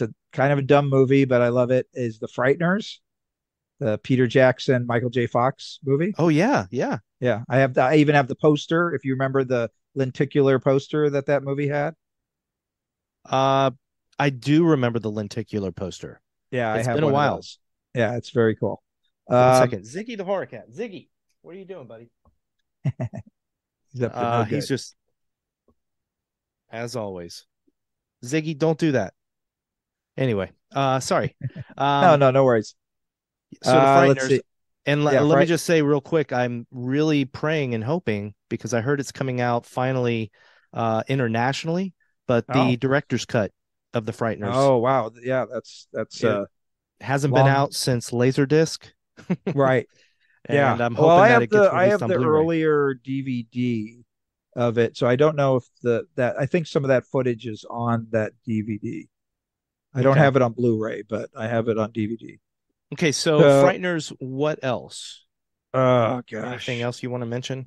a kind of a dumb movie, but I love it. Is The Frighteners, the Peter Jackson, Michael J. Fox movie? Oh yeah, yeah. Yeah, I even have the poster. If you remember the lenticular poster that movie had. Uh, I do remember the lenticular poster. Yeah, I It's have been a one of while. those. Yeah, it's very cool. One Um, second, Ziggy the horror cat. Ziggy, what are you doing, buddy? he's up to no He's good. just as always. Ziggy, don't do that. Anyway, sorry. No, Um, no, no worries. so the Let's Frighteners, see. and Yeah, let me just say real quick, I'm really praying and hoping because I heard it's coming out finally internationally, but the Oh, director's cut of the Frighteners, oh, wow. Yeah, that's it hasn't been long. out since Laserdisc, Right. Yeah. and I'm Well, hoping that it gets I released have on the Blu-ray. earlier DVD of it, so I don't know if that I think some of that footage is on that DVD. I don't Okay. have it on Blu-ray, but I have it on DVD. Okay, so So, Frighteners, what else? oh Anything gosh. else you want to mention?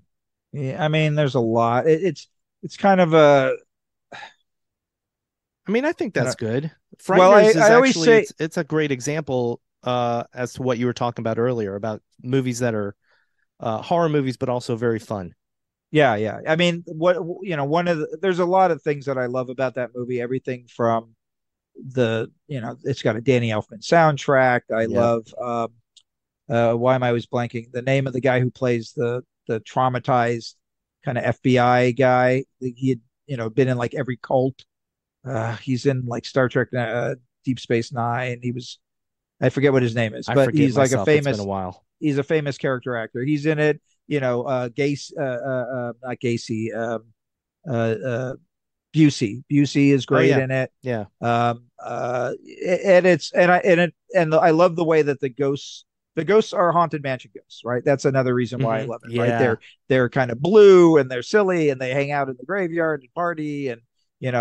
Yeah, I mean, there's a lot. It's kind of a I mean, I think you that's know. good. Well, Frighteners is I always actually say, it's a great example as to what you were talking about earlier about movies that are horror movies, but also very fun. yeah, yeah. I mean, what one of there's a lot of things that I love about that movie. Everything from it's got a Danny Elfman soundtrack. I Yep. love why am I always blanking the name of the guy who plays the traumatized kind of FBI guy. He had been in like every cult. He's in like Star Trek, Deep Space Nine. He was I forget what his name is, I but forget he's like myself. It's been a while. he's a famous character actor. He's in it. Gacy, not Gacy, uh, Busey. Busey is Oh great yeah, in it. yeah. And it's and I and it and I love the way that the ghosts are haunted mansion ghosts, right? That's another reason why I love it, right? Yeah. They're kind of blue and they're silly and they hang out in the graveyard and party and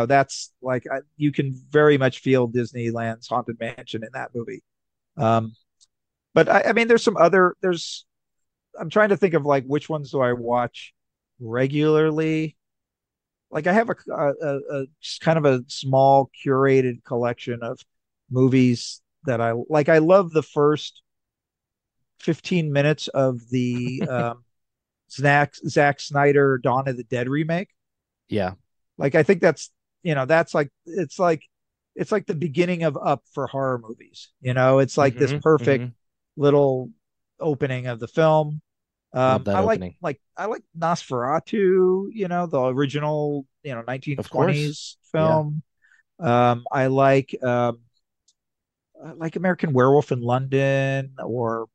that's like you can very much feel Disneyland's haunted mansion in that movie. Um, but I mean, there's I'm trying to think of like which ones do I watch regularly. Like I have a just kind of a small curated collection of movies that I like. I love the first 15 minutes of the Zack Snyder Dawn of the Dead remake. Yeah. Like I think that's like it's like the beginning of Up for horror movies. It's like this perfect Hmm. little opening of the film. Love that opening. I like Nosferatu, the original, Of course. 1920s Yeah. film. I like American Werewolf in London or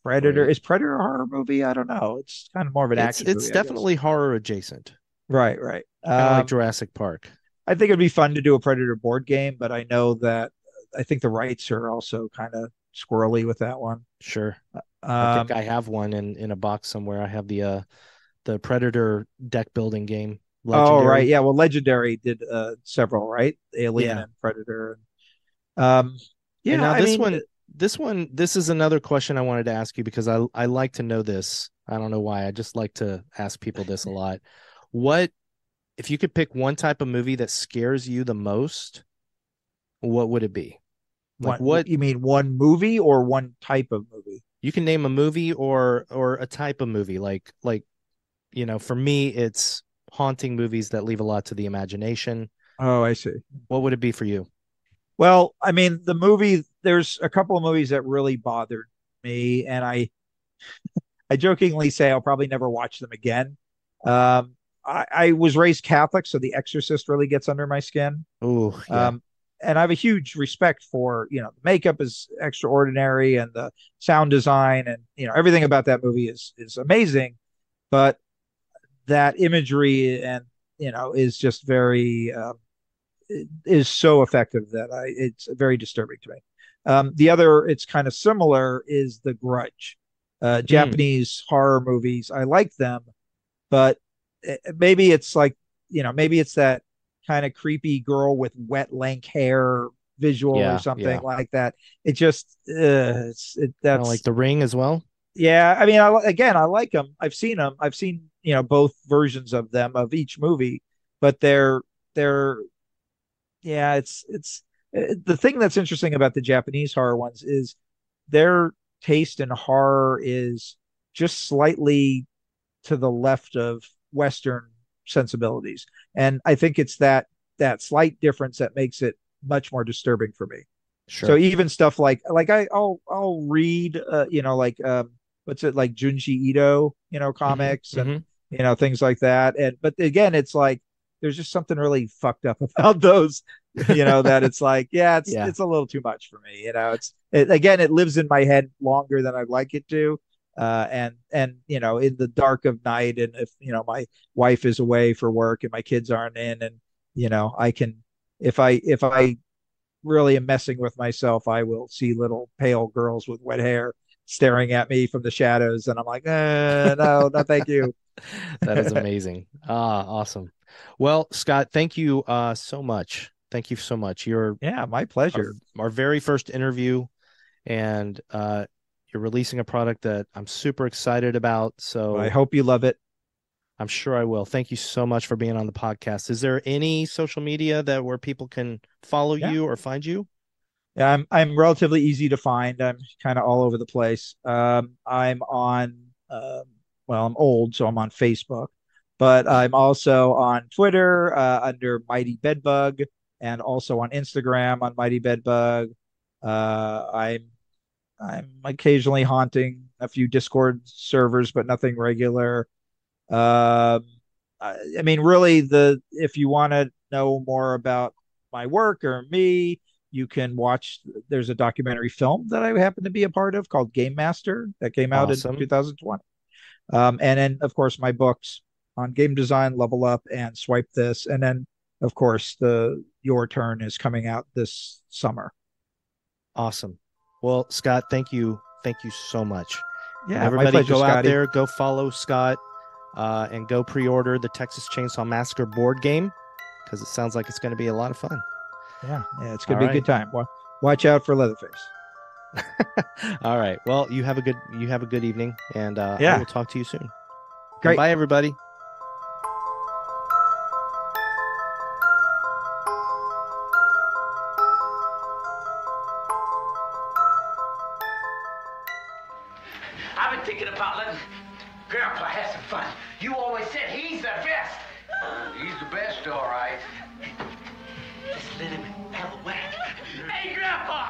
Predator. Great. Is Predator a horror movie? I don't know. It's kind of more of an action It's movie, I guess. definitely horror adjacent. Right, right. Kind of like Jurassic Park. I think it'd be fun to do a Predator board game, but I know that I think the rights are also kind of squirrely with that one. Sure. I think Um, I have one in a box somewhere. I have the Predator deck building game, oh, right. Legendary. Yeah. Well, Legendary did several, right? Alien Yeah. and Predator. Um, And yeah, now I mean, this is another question I wanted to ask you because I like to know this. I don't know why. I just like to ask people this a lot. What if you could pick one type of movie that scares you the most, what would it be? Like what you mean one movie or one type of movie? you can name a movie or a type of movie. For me, it's haunting movies that leave a lot to the imagination. Oh, I see. What would it be for you? Well, I mean, there's a couple of movies that really bothered me, and I jokingly say I'll probably never watch them again. Um, I was raised Catholic, so The Exorcist really gets under my skin. Oh, yeah. Um, and I have a huge respect for, the makeup is extraordinary and the sound design and, everything about that movie is amazing. But that imagery and, is just very, is so effective that it's very disturbing to me. The other, it's kind of similar, is The Grudge. Mm, Japanese horror movies, I like them, but maybe it's like, maybe it's that kind of creepy girl with wet, lank hair visual or yeah, something yeah. like that. It just, Kind of like that's, The Ring as well. yeah. I mean, again, I like them. I've seen them. I've seen, both versions of them of each movie, but they're yeah, it's the thing that's interesting about the Japanese horror ones is their taste in horror is just slightly to the left of Western sensibilities, and I think it's that slight difference that makes it much more disturbing for me. So Sure. even stuff like I'll read like what's it like Junji Ito, Hmm. comics and Hmm. things like that. And but again, it's like there's just something really fucked up about those, that it's like, yeah, it's Yeah. it's a little too much for me. Again, it lives in my head longer than I'd like it to. And in the dark of night, and if my wife is away for work and my kids aren't in, and I can, if I really am messing with myself, I will see little pale girls with wet hair staring at me from the shadows, and I'm like, no, no, thank you. That is amazing. Ah, awesome. Well, Scott, thank you so much. Thank you so much. You're Yeah, my our, pleasure. our very first interview, and you're releasing a product that I'm super excited about. Well, I So hope you love it. I'm sure I will. Thank you so much for being on the podcast. Is there any social media that where people can follow Yeah, you or find you? yeah, I'm relatively easy to find. I'm kind of all over the place. I'm on, well, I'm old, so I'm on Facebook, but I'm also on Twitter under Mighty Bedbug, and also on Instagram on Mighty Bedbug. I'm occasionally haunting a few Discord servers, but nothing regular. Um, I mean, really, the if you want to know more about my work or me, you can watch. There's a documentary film that I happen to be a part of called Game Master that came out in Awesome. 2020. And then, of course, my books on game design, Level Up, and Swipe This, and then, of course, the Your Turn is coming out this summer. Awesome. Well, Scott, thank you. Thank you so much. And Yeah, my everybody pleasure, go out Scotty. there, go follow Scott, and go pre-order the Texas Chainsaw Massacre board game because it sounds like it's going to be a lot of fun. Yeah, yeah, it's gonna All be a right. good time. Watch out for Leatherface. All right. Well, you have a good evening, and I Yeah, will talk to you soon. And great. bye, everybody. I've been thinking about letting Grandpa have some fun. You always said he's the best. He's the best, all right. Just let him have a whack. Hey, Grandpa!